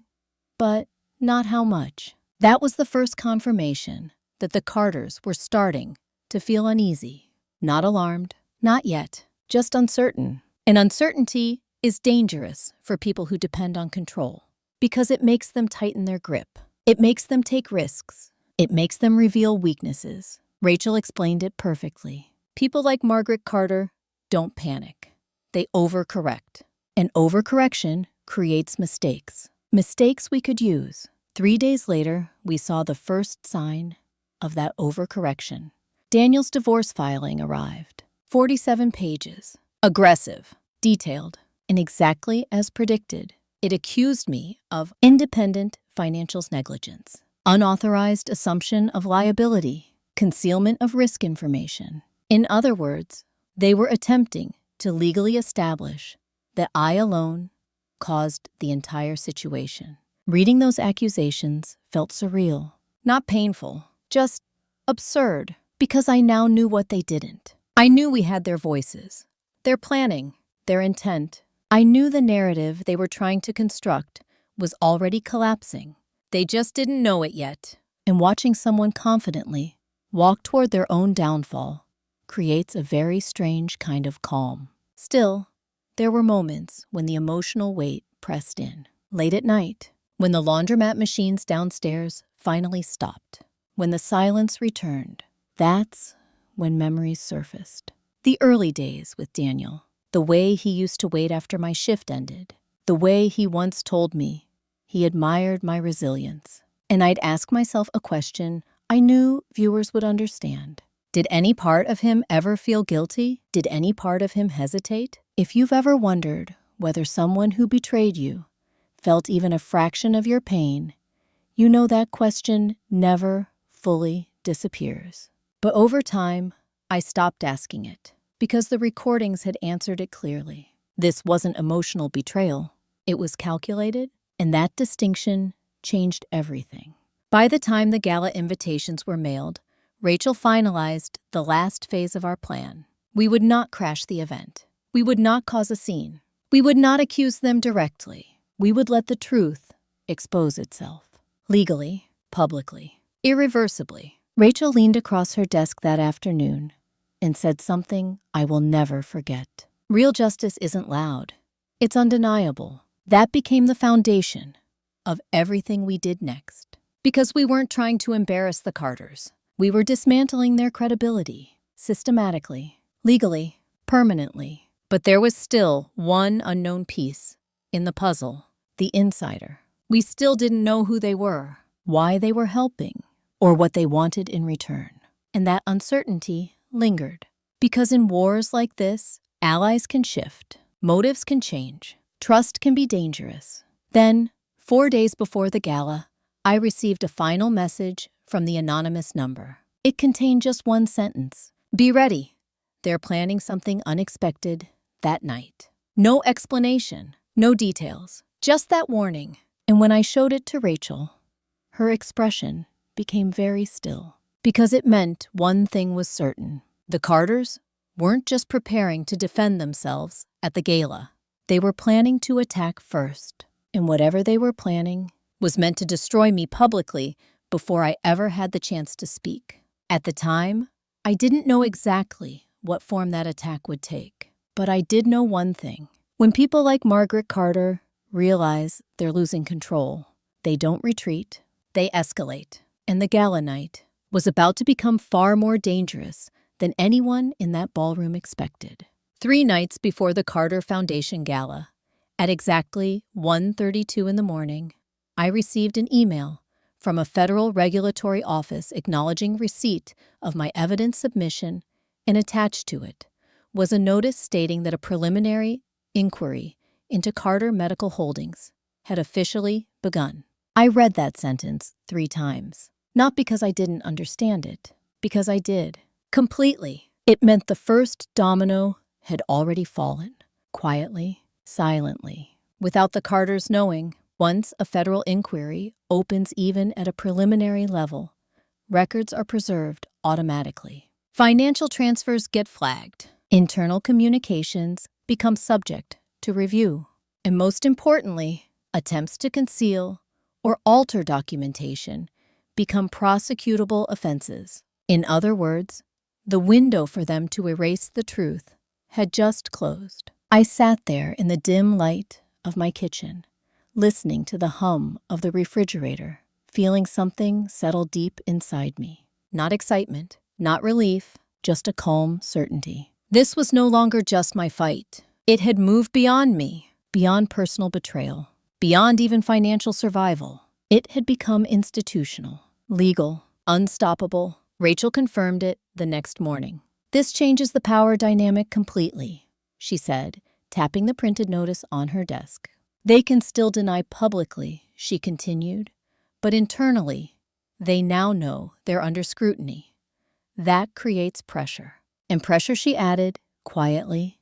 but not how much. That was the first confirmation that the Carters were starting to feel uneasy. Not alarmed, not yet, just uncertain. And uncertainty is dangerous for people who depend on control, because it makes them tighten their grip. It makes them take risks. It makes them reveal weaknesses. Rachel explained it perfectly. People like Margaret Carter don't panic. They overcorrect. And overcorrection creates mistakes. Mistakes we could use. 3 days later, we saw the first sign of that overcorrection. Daniel's divorce filing arrived. 47 pages. Aggressive, detailed, and exactly as predicted. It accused me of independent financial negligence, unauthorized assumption of liability, concealment of risk information. In other words, they were attempting to legally establish that I alone caused the entire situation. Reading those accusations felt surreal, not painful, just absurd, because I now knew what they didn't. I knew we had their voices, their planning, their intent. I knew the narrative they were trying to construct was already collapsing. They just didn't know it yet. And watching someone confidently walk toward their own downfall creates a very strange kind of calm. Still, there were moments when the emotional weight pressed in. Late at night, when the laundromat machines downstairs finally stopped, when the silence returned, that's when memories surfaced. The early days with Daniel, the way he used to wait after my shift ended, the way he once told me he admired my resilience. And I'd ask myself a question I knew viewers would understand. Did any part of him ever feel guilty? Did any part of him hesitate? If you've ever wondered whether someone who betrayed you felt even a fraction of your pain, you know that question never fully disappears. But over time, I stopped asking it, because the recordings had answered it clearly. This wasn't emotional betrayal. It was calculated, and that distinction changed everything. By the time the gala invitations were mailed, Rachel finalized the last phase of our plan. We would not crash the event. We would not cause a scene. We would not accuse them directly. We would let the truth expose itself. Legally, publicly, irreversibly. Rachel leaned across her desk that afternoon and said something I will never forget. Real justice isn't loud. It's undeniable. That became the foundation of everything we did next. Because we weren't trying to embarrass the Carters. We were dismantling their credibility, systematically, legally, permanently. But there was still one unknown piece in the puzzle, the insider. We still didn't know who they were, why they were helping, or what they wanted in return. And that uncertainty lingered. Because in wars like this, allies can shift, motives can change, trust can be dangerous. Then, 4 days before the gala, I received a final message from the anonymous number. It contained just one sentence. Be ready. They're planning something unexpected that night. No explanation, no details, just that warning. And when I showed it to Rachel, her expression became very still. Because it meant one thing was certain. The Carters weren't just preparing to defend themselves at the gala. They were planning to attack first. And whatever they were planning, was meant to destroy me publicly before I ever had the chance to speak. At the time, I didn't know exactly what form that attack would take. But I did know one thing. When people like Margaret Carter realize they're losing control, they don't retreat, they escalate. And the gala night was about to become far more dangerous than anyone in that ballroom expected. 3 nights before the Carter Foundation Gala, at exactly 1:32 in the morning, I received an email from a federal regulatory office acknowledging receipt of my evidence submission, and attached to it was a notice stating that a preliminary inquiry into Carter Medical Holdings had officially begun. I read that sentence 3 times, not because I didn't understand it, because I did. Completely. It meant the first domino had already fallen, quietly, silently, without the Carters knowing. Once a federal inquiry opens even at a preliminary level, records are preserved automatically. Financial transfers get flagged. Internal communications become subject to review. And most importantly, attempts to conceal or alter documentation become prosecutable offenses. In other words, the window for them to erase the truth had just closed. I sat there in the dim light of my kitchen, listening to the hum of the refrigerator, feeling something settle deep inside me. Not excitement, not relief, just a calm certainty. This was no longer just my fight. It had moved beyond me, beyond personal betrayal, beyond even financial survival. It had become institutional, legal, unstoppable. Rachel confirmed it the next morning. "This changes the power dynamic completely," she said, tapping the printed notice on her desk. "They can still deny publicly," she continued, "but internally, they now know they're under scrutiny. That creates pressure. And pressure," she added, quietly,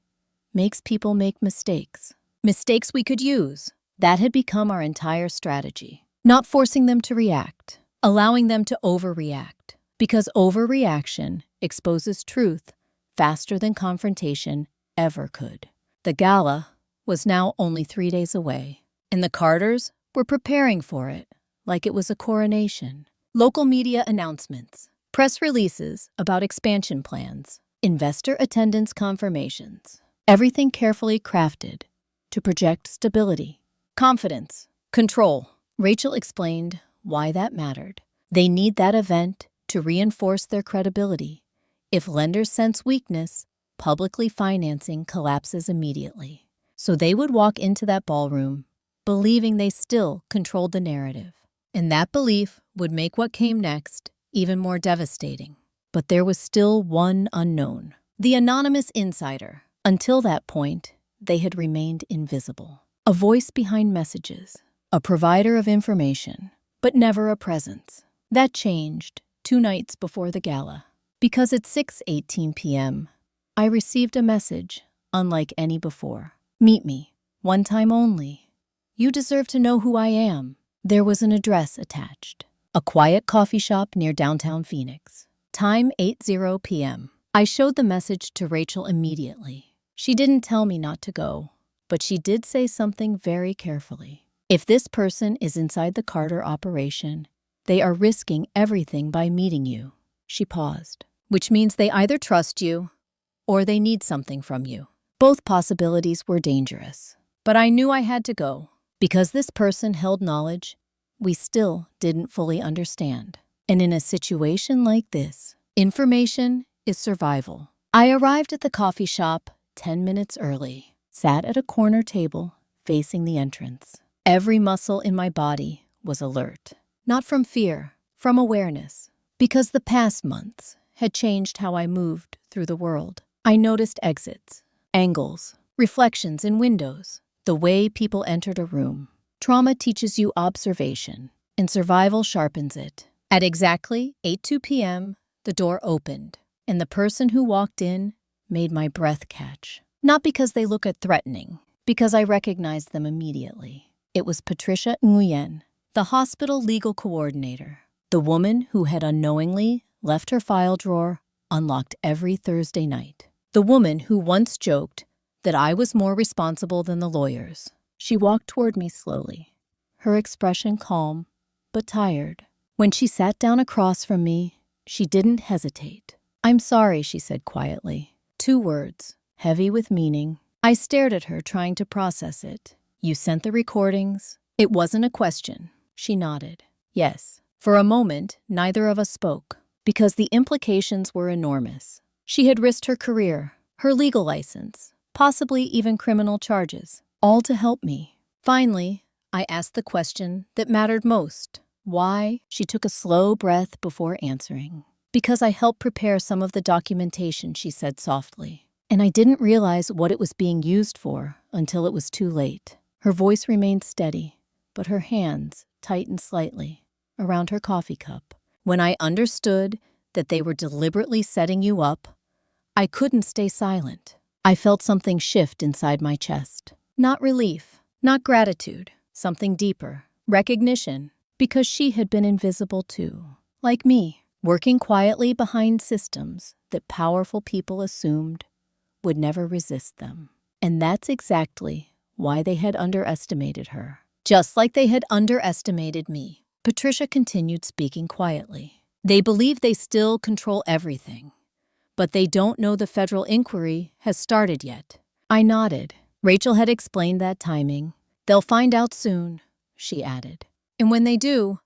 "makes people make mistakes. Mistakes we could use." That had become our entire strategy. Not forcing them to react, allowing them to overreact. Because overreaction exposes truth faster than confrontation ever could. The gala was now only 3 days away, and the Carters were preparing for it like it was a coronation. Local media announcements, press releases about expansion plans, investor attendance confirmations, everything carefully crafted to project stability, confidence, control. Rachel explained why that mattered. They need that event to reinforce their credibility. If lenders sense weakness, publicly financing collapses immediately. So they would walk into that ballroom believing they still controlled the narrative. And that belief would make what came next even more devastating. But there was still one unknown: the anonymous insider. Until that point, they had remained invisible. A voice behind messages, a provider of information, but never a presence. That changed 2 nights before the gala. Because at 6:18 p.m., I received a message unlike any before. "Meet me, one time only. You deserve to know who I am." There was an address attached. A quiet coffee shop near downtown Phoenix. Time 8:00 p.m. I showed the message to Rachel immediately. She didn't tell me not to go, but she did say something very carefully. "If this person is inside the Carter operation, they are risking everything by meeting you." She paused. "Which means they either trust you or they need something from you." Both possibilities were dangerous. But I knew I had to go. Because this person held knowledge we still didn't fully understand. And in a situation like this, information is survival. I arrived at the coffee shop 10 minutes early, sat at a corner table facing the entrance. Every muscle in my body was alert. Not from fear, from awareness. Because the past months had changed how I moved through the world. I noticed exits, angles, reflections in windows, the way people entered a room. Trauma teaches you observation, and survival sharpens it. At exactly 8:02 p.m., the door opened, and the person who walked in made my breath catch. Not because they looked threatening, because I recognized them immediately. It was Patricia Nguyen, the hospital legal coordinator, the woman who had unknowingly left her file drawer unlocked every Thursday night. The woman who once joked that I was more responsible than the lawyers. She walked toward me slowly, her expression calm but tired. When she sat down across from me, she didn't hesitate. "I'm sorry," she said quietly. 2 words, heavy with meaning. I stared at her, trying to process it. "You sent the recordings?" It wasn't a question. She nodded. "Yes." For a moment, neither of us spoke, because the implications were enormous. She had risked her career, her legal license, possibly even criminal charges, all to help me. Finally, I asked the question that mattered most. Why? She took a slow breath before answering. "Because I helped prepare some of the documentation," she said softly. "And I didn't realize what it was being used for until it was too late." Her voice remained steady, but her hands tightened slightly around her coffee cup. "When I understood that they were deliberately setting you up, I couldn't stay silent." I felt something shift inside my chest. Not relief, not gratitude, something deeper. Recognition, because she had been invisible too. Like me, working quietly behind systems that powerful people assumed would never resist them. And that's exactly why they had underestimated her. Just like they had underestimated me. Patricia continued speaking quietly. "They believe they still control everything, but they don't know the federal inquiry has started yet." I nodded. Rachel had explained that timing. "They'll find out soon," she added. "And when they do,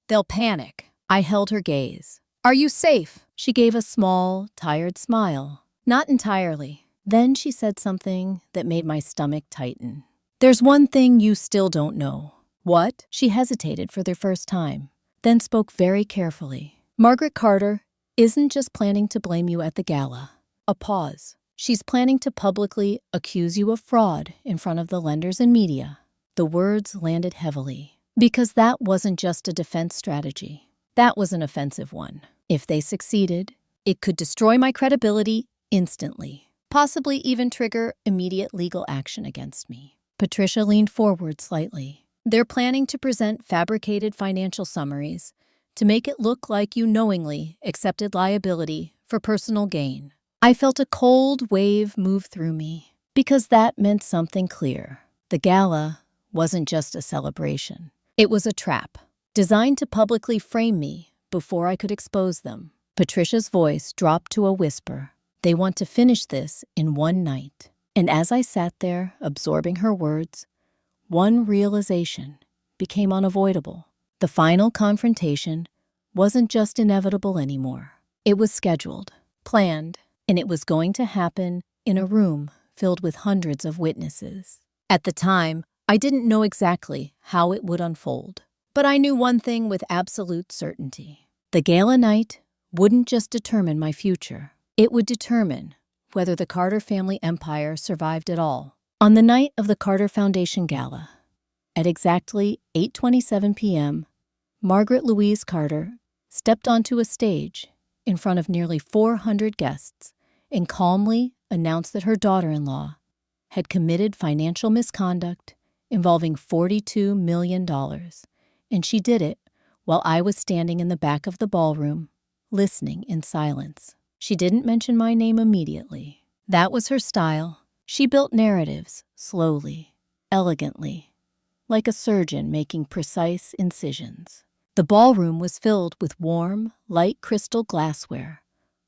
they'll panic." I held her gaze. "Are you safe?" She gave a small, tired smile. "Not entirely." Then she said something that made my stomach tighten. "There's one thing you still don't know." "What?" She hesitated for the first time, then spoke very carefully. "Margaret Carter isn't just planning to blame you at the gala." A pause. "She's planning to publicly accuse you of fraud in front of the lenders and media." The words landed heavily, because that wasn't just a defense strategy. That was an offensive one. If they succeeded, it could destroy my credibility instantly, possibly even trigger immediate legal action against me. Patricia leaned forward slightly. "They're planning to present fabricated financial summaries to make it look like you knowingly accepted liability for personal gain." I felt a cold wave move through me, because that meant something clear. The gala wasn't just a celebration. It was a trap, designed to publicly frame me before I could expose them. Patricia's voice dropped to a whisper. "They want to finish this in one night." And as I sat there, absorbing her words, one realization became unavoidable. The final confrontation wasn't just inevitable anymore. It was scheduled, planned, and it was going to happen in a room filled with hundreds of witnesses. At the time, I didn't know exactly how it would unfold, but I knew one thing with absolute certainty. The gala night wouldn't just determine my future. It would determine whether the Carter family empire survived at all. On the night of the Carter Foundation Gala, at exactly 8:27 p.m., Margaret Louise Carter stepped onto a stage in front of nearly 400 guests and calmly announced that her daughter-in-law had committed financial misconduct involving $42 million, and she did it while I was standing in the back of the ballroom, listening in silence. She didn't mention my name immediately. That was her style. She built narratives slowly, elegantly, like a surgeon making precise incisions. The ballroom was filled with warm, light crystal glassware,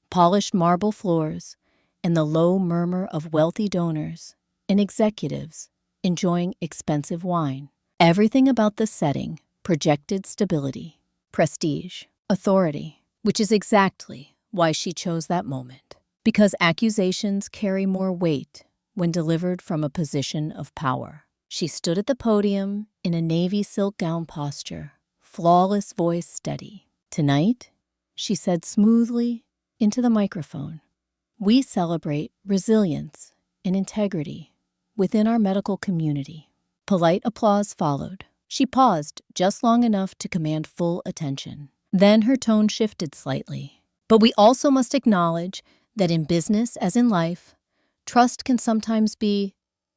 polished marble floors, and the low murmur of wealthy donors and executives enjoying expensive wine. Everything about the setting projected stability, prestige, authority, which is exactly why she chose that moment. Because accusations carry more weight when delivered from a position of power. She stood at the podium in a navy silk gown posture, flawless voice steady. "Tonight," she said smoothly into the microphone, "we celebrate resilience and integrity within our medical community." Polite applause followed. She paused just long enough to command full attention. Then her tone shifted slightly. "But we also must acknowledge that in business, as in life, trust can sometimes be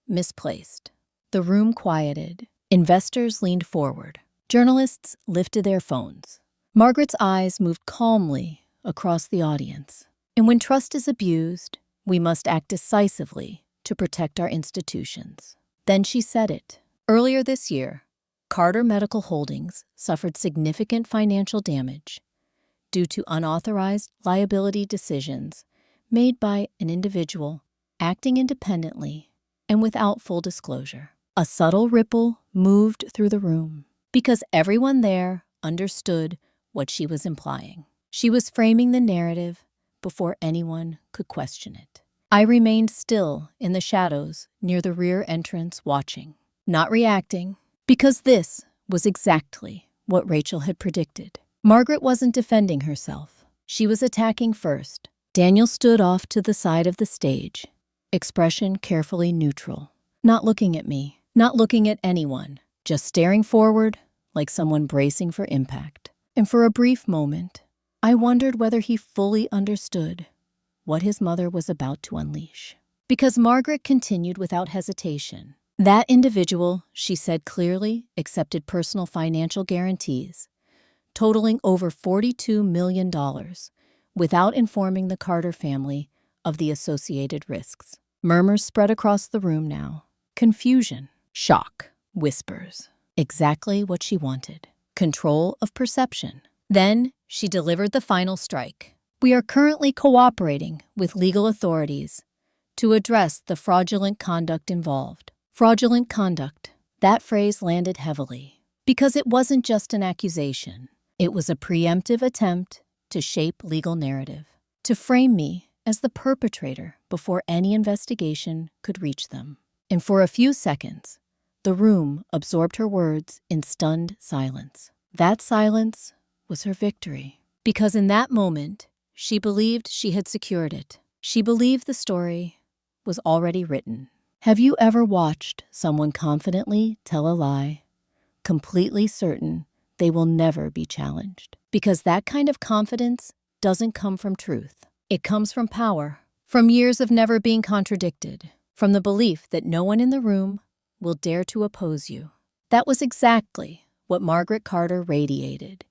misplaced." The room quieted. Investors leaned forward. Journalists lifted their phones. Margaret's eyes moved calmly across the audience. "And when trust is abused, we must act decisively to protect our institutions." Then she said it. "Earlier this year, Carter Medical Holdings suffered significant financial damage due to unauthorized liability decisions made by an individual acting independently and without full disclosure. A subtle ripple moved through the room because everyone there understood what she was implying. She was framing the narrative before anyone could question it. I remained still in the shadows near the rear entrance watching, not reacting, because this was exactly what Rachel had predicted. Margaret wasn't defending herself. She was attacking first. Daniel stood off to the side of the stage, expression carefully neutral, not looking at me, not looking at anyone, just staring forward like someone bracing for impact. And for a brief moment, I wondered whether he fully understood what his mother was about to unleash. Because Margaret continued without hesitation. That individual, she said clearly, accepted personal financial guarantees, totaling over $42 million, without informing the Carter family of the associated risks. Murmurs spread across the room now. Confusion, shock, whispers. Exactly what she wanted. Control of perception. Then she delivered the final strike. We are currently cooperating with legal authorities to address the fraudulent conduct involved. Fraudulent conduct. That phrase landed heavily because it wasn't just an accusation. It was a preemptive attempt to shape legal narrative, to frame me as the perpetrator before any investigation could reach them. And for a few seconds, the room absorbed her words in stunned silence. That silence was her victory, because in that moment, she believed she had secured it. She believed the story was already written. Have you ever watched someone confidently tell a lie, completely certain they will never be challenged? Because that kind of confidence doesn't come from truth. It comes from power, from years of never being contradicted, from the belief that no one in the room will dare to oppose you. That was exactly what Margaret Carter radiated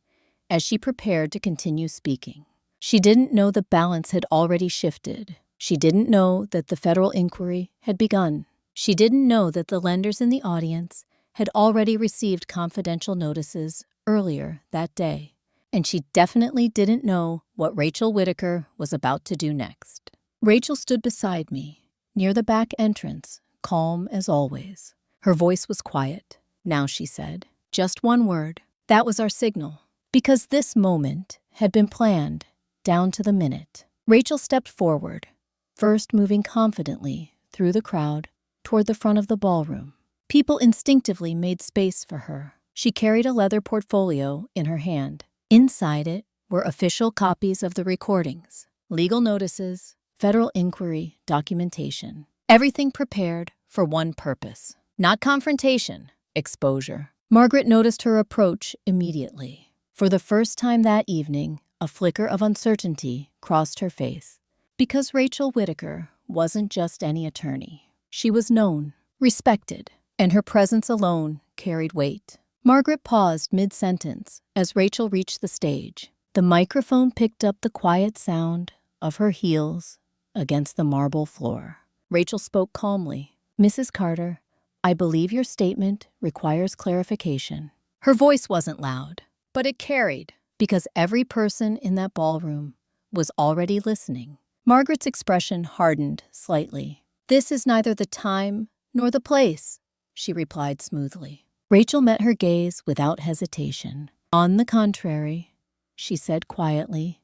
as she prepared to continue speaking. She didn't know the balance had already shifted. She didn't know that the federal inquiry had begun. She didn't know that the lenders in the audience had already received confidential notices earlier that day. And she definitely didn't know what Rachel Whitaker was about to do next. Rachel stood beside me, near the back entrance, calm as always. Her voice was quiet. Now she said, just one word. That was our signal. Because this moment had been planned down to the minute. Rachel stepped forward, first moving confidently through the crowd toward the front of the ballroom. People instinctively made space for her. She carried a leather portfolio in her hand. Inside it were official copies of the recordings, legal notices, federal inquiry documentation. Everything prepared for one purpose. Not confrontation, exposure. Margaret noticed her approach immediately. For the first time that evening, a flicker of uncertainty crossed her face. Because Rachel Whitaker wasn't just any attorney. She was known, respected, and her presence alone carried weight. Margaret paused mid-sentence as Rachel reached the stage. The microphone picked up the quiet sound of her heels against the marble floor. Rachel spoke calmly. Mrs. Carter, I believe your statement requires clarification. Her voice wasn't loud, but it carried, because every person in that ballroom was already listening. Margaret's expression hardened slightly. This is neither the time nor the place, she replied smoothly. Rachel met her gaze without hesitation. On the contrary, she said quietly,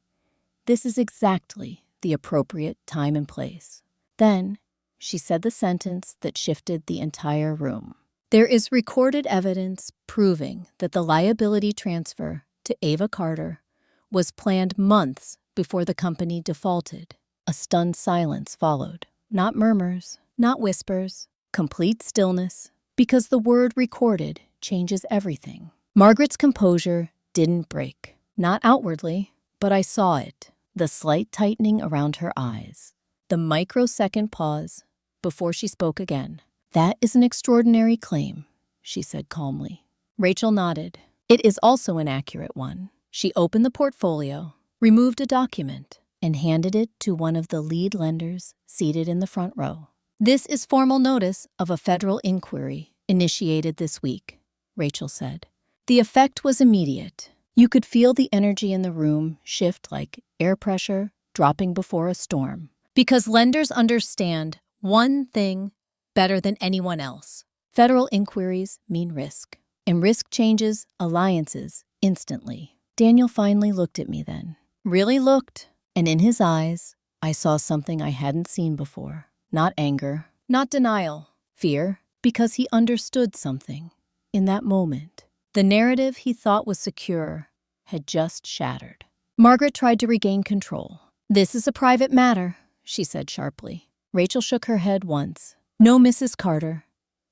this is exactly the appropriate time and place. Then, she said the sentence that shifted the entire room. There is recorded evidence proving that the liability transfer to Ava Carter was planned months before the company defaulted. A stunned silence followed. Not murmurs, not whispers, complete stillness, because the word recorded changes everything. Margaret's composure didn't break. Not outwardly, but I saw it. The slight tightening around her eyes. The microsecond pause before she spoke again. That is an extraordinary claim, she said calmly. Rachel nodded. It is also an accurate one. She opened the portfolio, removed a document, and handed it to one of the lead lenders seated in the front row. This is formal notice of a federal inquiry initiated this week, Rachel said. The effect was immediate. You could feel the energy in the room shift like air pressure dropping before a storm. Because lenders understand one thing better than anyone else. Federal inquiries mean risk, and risk changes alliances instantly. Daniel finally looked at me then. Really looked, and in his eyes, I saw something I hadn't seen before. Not anger, not denial, fear, because he understood something. In that moment, the narrative he thought was secure had just shattered. Margaret tried to regain control. This is a private matter, she said sharply. Rachel shook her head once. No, Mrs. Carter.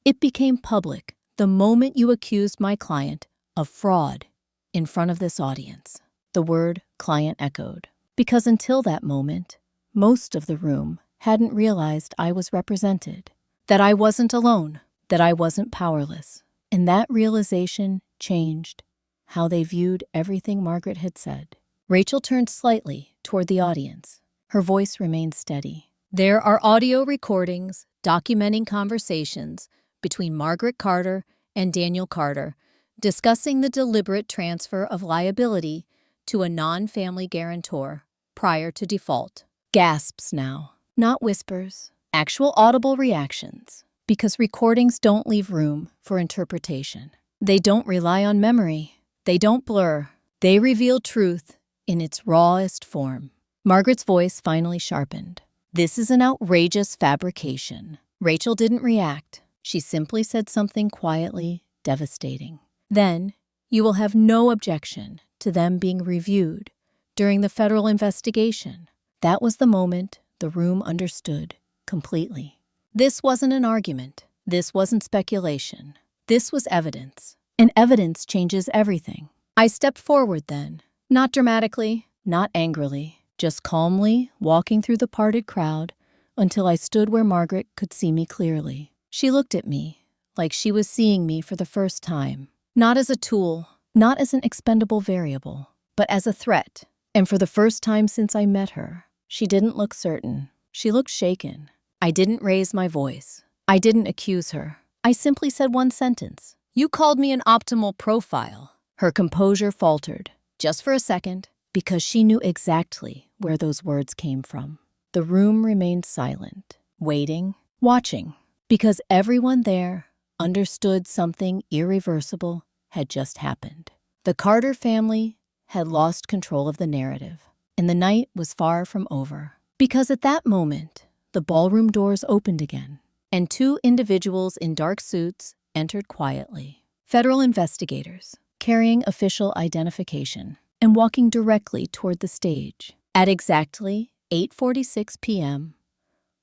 It became public the moment you accused my client of fraud in front of this audience. The word client echoed. Because until that moment, most of the room hadn't realized I was represented, that I wasn't alone, that I wasn't powerless. And that realization changed how they viewed everything Margaret had said. Rachel turned slightly toward the audience. Her voice remained steady. There are audio recordings documenting conversations between Margaret Carter and Daniel Carter discussing the deliberate transfer of liability to a non-family guarantor prior to default. Gasps now, not whispers, actual audible reactions. Because recordings don't leave room for interpretation. They don't rely on memory. They don't blur. They reveal truth in its rawest form. Margaret's voice finally sharpened. This is an outrageous fabrication. Rachel didn't react. She simply said something quietly devastating. Then, you will have no objection to them being reviewed during the federal investigation. That was the moment the room understood completely. This wasn't an argument. This wasn't speculation. This was evidence. And evidence changes everything. I stepped forward then, not dramatically, not angrily, just calmly walking through the parted crowd until I stood where Margaret could see me clearly. She looked at me like she was seeing me for the first time, not as a tool, not as an expendable variable, but as a threat. And for the first time since I met her, she didn't look certain. She looked shaken. I didn't raise my voice. I didn't accuse her. I simply said one sentence. You called me an optimal profile. Her composure faltered, just for a second, because she knew exactly where those words came from. The room remained silent, waiting, watching, because everyone there understood something irreversible had just happened. The Carter family had lost control of the narrative, and the night was far from over. Because at that moment, the ballroom doors opened again, and two individuals in dark suits entered quietly. Federal investigators, carrying official identification, and walking directly toward the stage. At exactly 8:46 p.m.,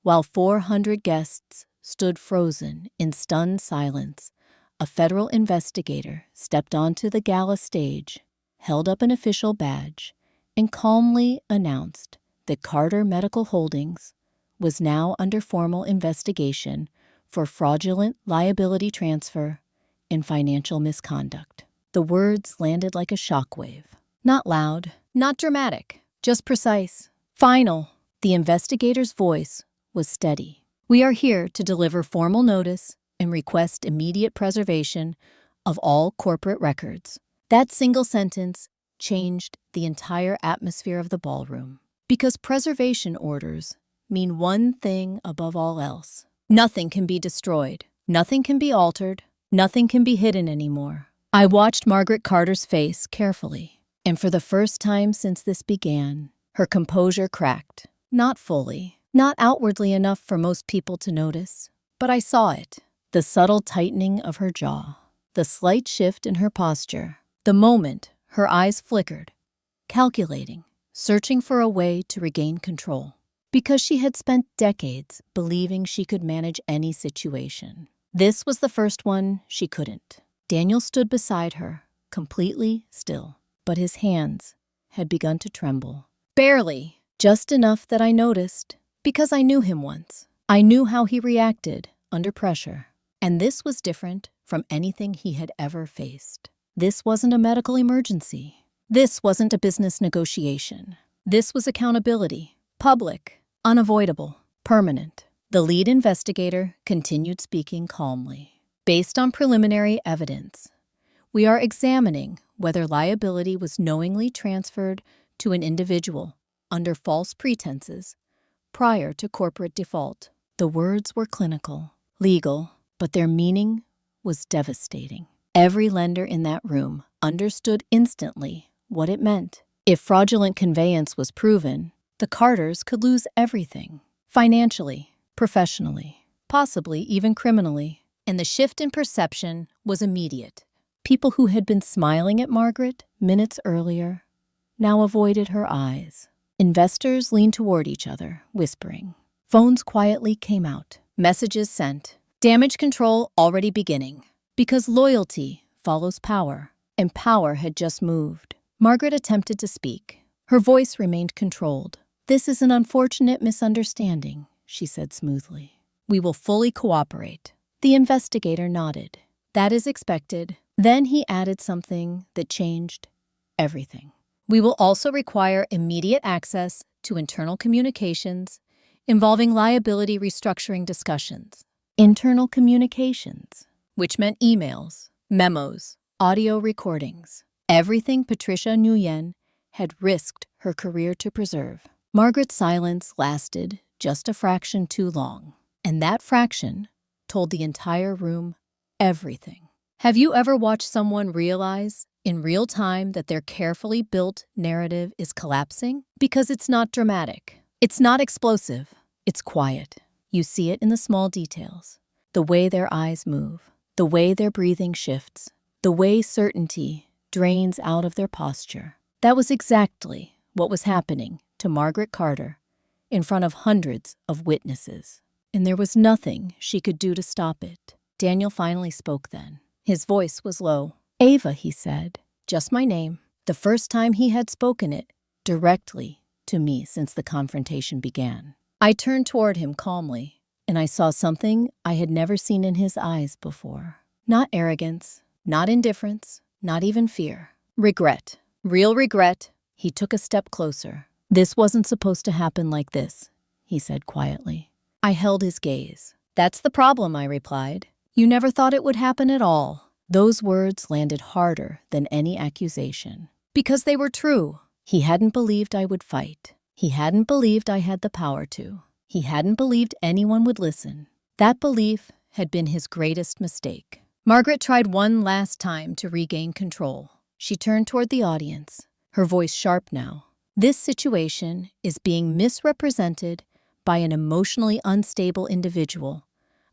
while 400 guests stood frozen in stunned silence, a federal investigator stepped onto the gala stage, held up an official badge, and calmly announced that Carter Medical Holdings was now under formal investigation for fraudulent liability transfer and financial misconduct. The words landed like a shockwave. Not loud, not dramatic, just precise. Final. The investigator's voice was steady. We are here to deliver formal notice and request immediate preservation of all corporate records. That single sentence changed the entire atmosphere of the ballroom. Because preservation orders mean one thing above all else. Nothing can be destroyed. Nothing can be altered. Nothing can be hidden anymore. I watched Margaret Carter's face carefully, and for the first time since this began, her composure cracked. Not fully, not outwardly enough for most people to notice, but I saw it. The subtle tightening of her jaw, the slight shift in her posture, the moment her eyes flickered, calculating, searching for a way to regain control. Because she had spent decades believing she could manage any situation. This was the first one she couldn't. Daniel stood beside her, completely still, but his hands had begun to tremble. Barely, just enough that I noticed, because I knew him once. I knew how he reacted under pressure, and this was different from anything he had ever faced. This wasn't a medical emergency. This wasn't a business negotiation. This was accountability, public, unavoidable, permanent. The lead investigator continued speaking calmly. Based on preliminary evidence, We are examining whether liability was knowingly transferred to an individual under false pretenses prior to corporate default. The words were clinical, legal, but their meaning was devastating. Every lender in that room understood instantly what it meant. If fraudulent conveyance was proven, the Carters could lose everything, financially, professionally, possibly even criminally. And the shift in perception was immediate. People who had been smiling at Margaret minutes earlier now avoided her eyes. Investors leaned toward each other, whispering. Phones quietly came out. Messages sent. Damage control already beginning. Because loyalty follows power, and power had just moved. Margaret attempted to speak. Her voice remained controlled. "This is an unfortunate misunderstanding," she said smoothly. "We will fully cooperate." The investigator nodded. "That is expected." Then he added something that changed everything. "We will also require immediate access to internal communications involving liability restructuring discussions." Internal communications, which meant emails, memos, audio recordings, everything Patricia Nguyen had risked her career to preserve. Margaret's silence lasted just a fraction too long, and that fraction told the entire room everything. Have you ever watched someone realize in real time that their carefully built narrative is collapsing? Because it's not dramatic. It's not explosive. It's quiet. You see it in the small details. The way their eyes move. The way their breathing shifts. The way certainty drains out of their posture. That was exactly what was happening to Margaret Carter in front of hundreds of witnesses. And there was nothing she could do to stop it. Daniel finally spoke then. His voice was low. "Ava," he said, "just my name." The first time he had spoken it directly to me since the confrontation began. I turned toward him calmly, and I saw something I had never seen in his eyes before. Not arrogance, not indifference, not even fear. Regret. Real regret. He took a step closer. "This wasn't supposed to happen like this," he said quietly. I held his gaze. "That's the problem," I replied. "You never thought it would happen at all." Those words landed harder than any accusation. Because they were true. He hadn't believed I would fight. He hadn't believed I had the power to. He hadn't believed anyone would listen. That belief had been his greatest mistake. Margaret tried one last time to regain control. She turned toward the audience, her voice sharp now. "This situation is being misrepresented by an emotionally unstable individual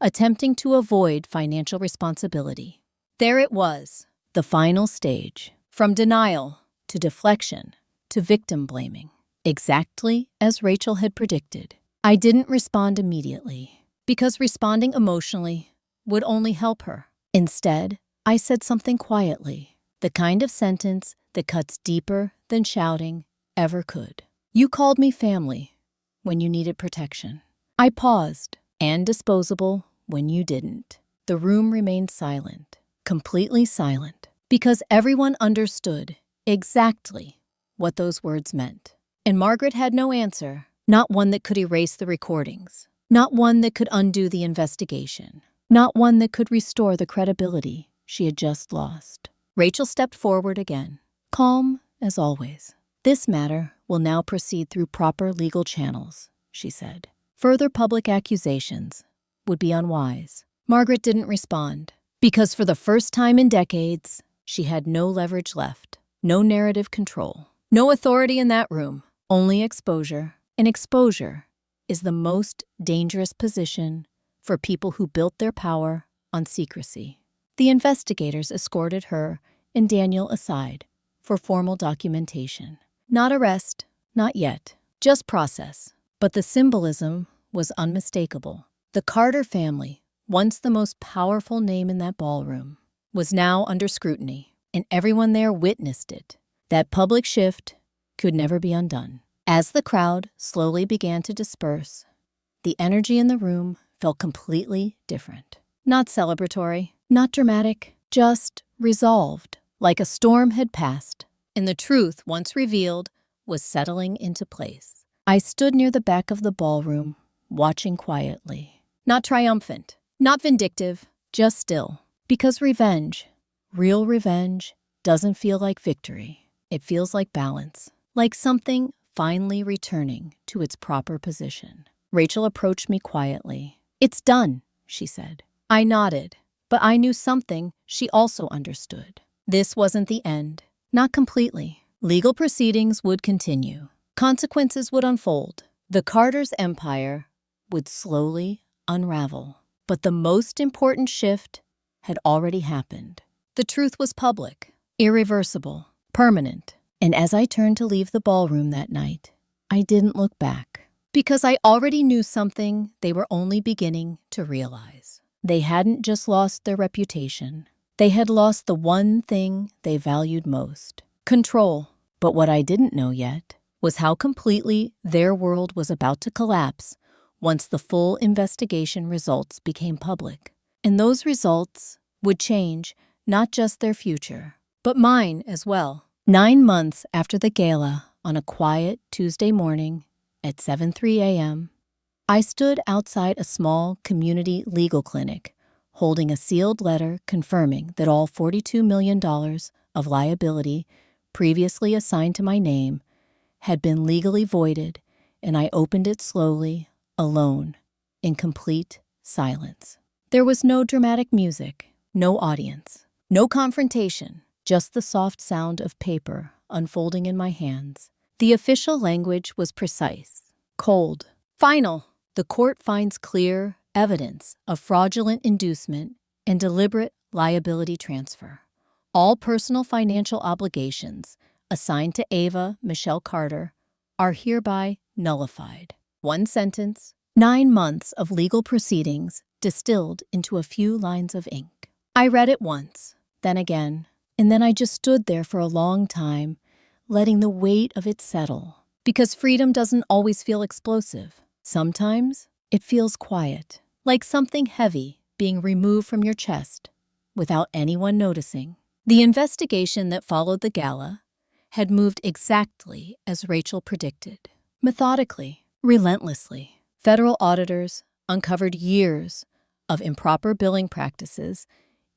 attempting to avoid financial responsibility." There it was, the final stage, from denial to deflection to victim blaming, exactly as Rachel had predicted. I didn't respond immediately, because responding emotionally would only help her. Instead, I said something quietly, the kind of sentence that cuts deeper than shouting ever could. "You called me family when you needed protection. I paused, and disposable when you didn't." The room remained silent, completely silent, because everyone understood exactly what those words meant. And Margaret had no answer, not one that could erase the recordings, not one that could undo the investigation, not one that could restore the credibility she had just lost. Rachel stepped forward again, calm as always. "This matter will now proceed through proper legal channels," she said. "Further public accusations would be unwise." Margaret didn't respond, because for the first time in decades, she had no leverage left, no narrative control, no authority in that room, only exposure. And exposure is the most dangerous position for people who built their power on secrecy. The investigators escorted her and Daniel aside for formal documentation. Not arrest, not yet, just process. But the symbolism was unmistakable. The Carter family, once the most powerful name in that ballroom, was now under scrutiny, and everyone there witnessed it. That public shift could never be undone. As the crowd slowly began to disperse, the energy in the room felt completely different. Not celebratory, not dramatic, just resolved, like a storm had passed, and the truth, once revealed, was settling into place. I stood near the back of the ballroom, watching quietly. Not triumphant, not vindictive, just still. Because revenge Real revenge doesn't feel like victory. It feels like balance, like something finally returning to its proper position. Rachel approached me quietly. "It's done," she said. I nodded, but I knew something she also understood. This wasn't the end. Not completely. Legal proceedings would continue. Consequences would unfold. The Carter's empire would slowly unravel. But the most important shift had already happened. The truth was public, irreversible, permanent. And as I turned to leave the ballroom that night, I didn't look back. Because I already knew something they were only beginning to realize. They hadn't just lost their reputation. They had lost the one thing they valued most: control. But what I didn't know yet was how completely their world was about to collapse once the full investigation results became public. And those results would change not just their future, but mine as well. 9 months after the gala, on a quiet Tuesday morning at 7:03 a.m., I stood outside a small community legal clinic, holding a sealed letter confirming that all $42 million of liability previously assigned to my name had been legally voided, and I opened it slowly, alone, in complete silence. There was no dramatic music, no audience, no confrontation, just the soft sound of paper unfolding in my hands. The official language was precise, cold, final. The court finds clear evidence of fraudulent inducement and deliberate liability transfer. All personal financial obligations assigned to Ava Michelle Carter are hereby nullified. One sentence, 9 months of legal proceedings distilled into a few lines of ink. I read it once, then again, and then I just stood there for a long time, letting the weight of it settle. Because freedom doesn't always feel explosive. Sometimes it feels quiet, like something heavy being removed from your chest without anyone noticing. The investigation that followed the gala had moved exactly as Rachel predicted. Methodically, relentlessly, federal auditors uncovered years of improper billing practices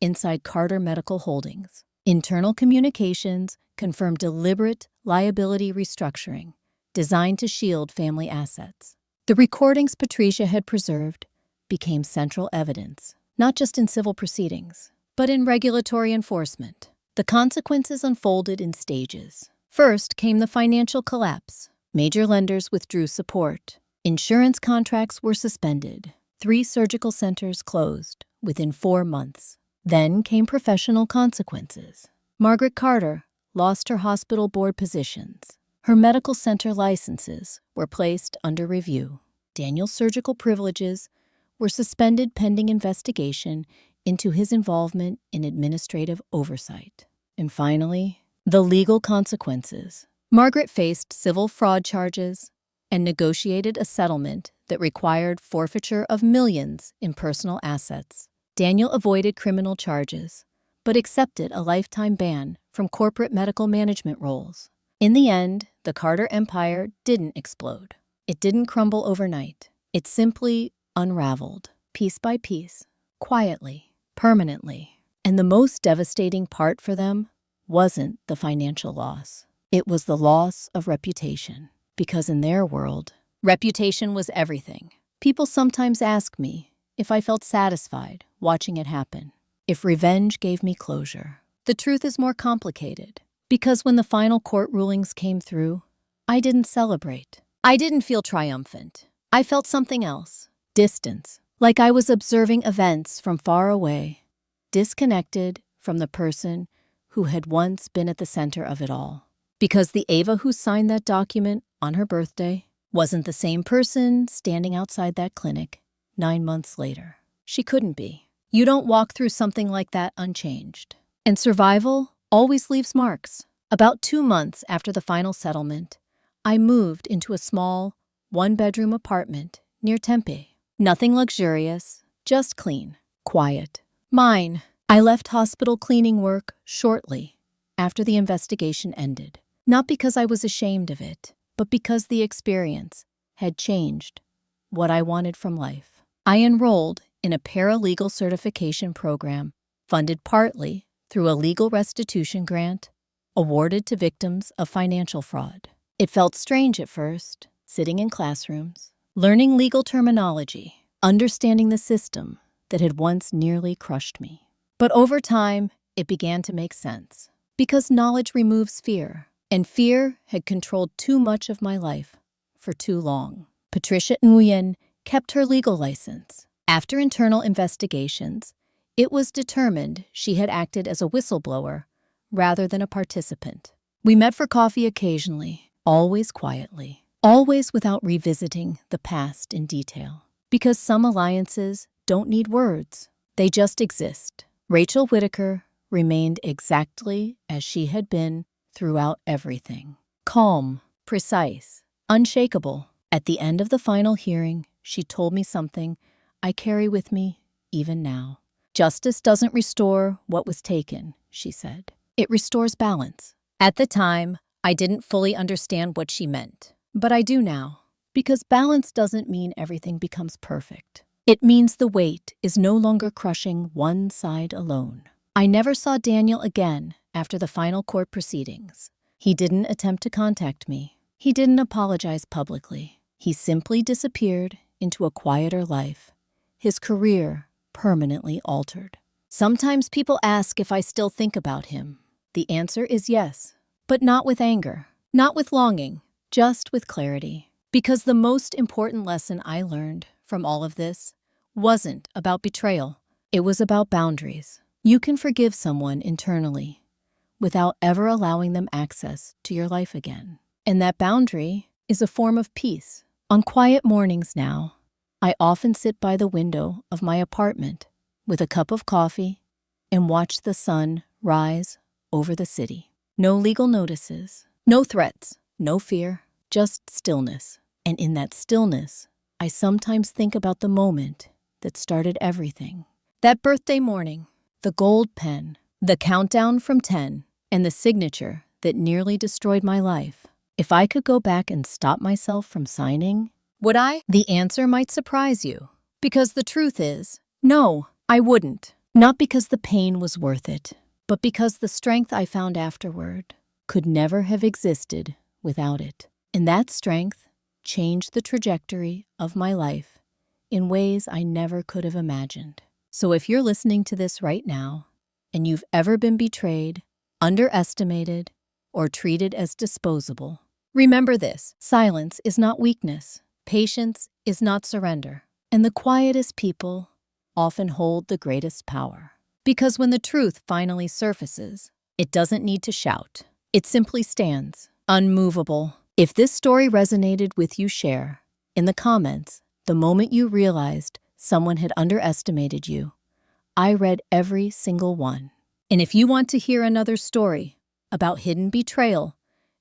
inside Carter Medical Holdings. Internal communications confirmed deliberate liability restructuring designed to shield family assets. The recordings Patricia had preserved became central evidence, not just in civil proceedings, but in regulatory enforcement. The consequences unfolded in stages. First came the financial collapse. Major lenders withdrew support. Insurance contracts were suspended. 3 surgical centers closed within 4 months. Then came professional consequences. Margaret Carter lost her hospital board positions. Her medical center licenses were placed under review. Daniel's surgical privileges were suspended pending investigation into his involvement in administrative oversight. And finally, the legal consequences. Margaret faced civil fraud charges and negotiated a settlement that required forfeiture of millions in personal assets. Daniel avoided criminal charges, but accepted a lifetime ban from corporate medical management roles. In the end, the Carter empire didn't explode. It didn't crumble overnight. It simply unraveled, piece by piece, quietly, permanently. And the most devastating part for them wasn't the financial loss. It was the loss of reputation. Because in their world, reputation was everything. People sometimes ask me if I felt satisfied watching it happen, if revenge gave me closure. The truth is more complicated. Because when the final court rulings came through, I didn't celebrate. I didn't feel triumphant. I felt something else. Distance. Like I was observing events from far away, disconnected from the person who had once been at the center of it all. Because the Ava who signed that document on her birthday wasn't the same person standing outside that clinic 9 months later. She couldn't be. You don't walk through something like that unchanged. And survival always leaves marks. About 2 months after the final settlement, I moved into a small, 1-bedroom apartment near Tempe. Nothing luxurious, just clean, quiet. Mine. I left hospital cleaning work shortly after the investigation ended. Not because I was ashamed of it, but because the experience had changed what I wanted from life. I enrolled in a paralegal certification program funded partly through a legal restitution grant awarded to victims of financial fraud. It felt strange at first, sitting in classrooms, learning legal terminology, understanding the system that had once nearly crushed me. But over time, it began to make sense, because knowledge removes fear, and fear had controlled too much of my life for too long. Patricia Nguyen kept her legal license. After internal investigations, it was determined she had acted as a whistleblower rather than a participant. We met for coffee occasionally, always quietly, always without revisiting the past in detail. Because some alliances don't need words, they just exist. Rachel Whitaker remained exactly as she had been throughout everything. Calm, precise, unshakable. At the end of the final hearing, she told me something I carry with me even now. Justice doesn't restore what was taken, she said. It restores balance. At the time, I didn't fully understand what she meant, but I do now, because balance doesn't mean everything becomes perfect. It means the weight is no longer crushing one side alone. I never saw Daniel again after the final court proceedings. He didn't attempt to contact me. He didn't apologize publicly. He simply disappeared into a quieter life, his career permanently altered. Sometimes people ask if I still think about him. The answer is yes, but not with anger, not with longing, just with clarity. Because the most important lesson I learned from all of this wasn't about betrayal. It was about boundaries. You can forgive someone internally without ever allowing them access to your life again. And that boundary is a form of peace. On quiet mornings now, I often sit by the window of my apartment with a cup of coffee and watch the sun rise over the city. No legal notices, no threats, no fear, just stillness. And in that stillness, I sometimes think about the moment that started everything. That birthday morning, the gold pen, the countdown from 10, and the signature that nearly destroyed my life. If I could go back and stop myself from signing, would I? The answer might surprise you, because the truth is, no, I wouldn't. Not because the pain was worth it, but because the strength I found afterward could never have existed without it. And that strength changed the trajectory of my life in ways I never could have imagined. So if you're listening to this right now, and you've ever been betrayed, underestimated, or treated as disposable, remember this: silence is not weakness, patience is not surrender, and the quietest people often hold the greatest power. Because when the truth finally surfaces, it doesn't need to shout. It simply stands, unmovable. If this story resonated with you, share in the comments the moment you realized someone had underestimated you. I read every single one. And if you want to hear another story about hidden betrayal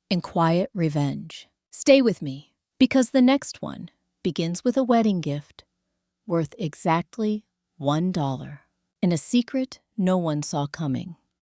and quiet revenge, stay with me, because the next one begins with a wedding gift worth exactly $1 and a secret no one saw coming.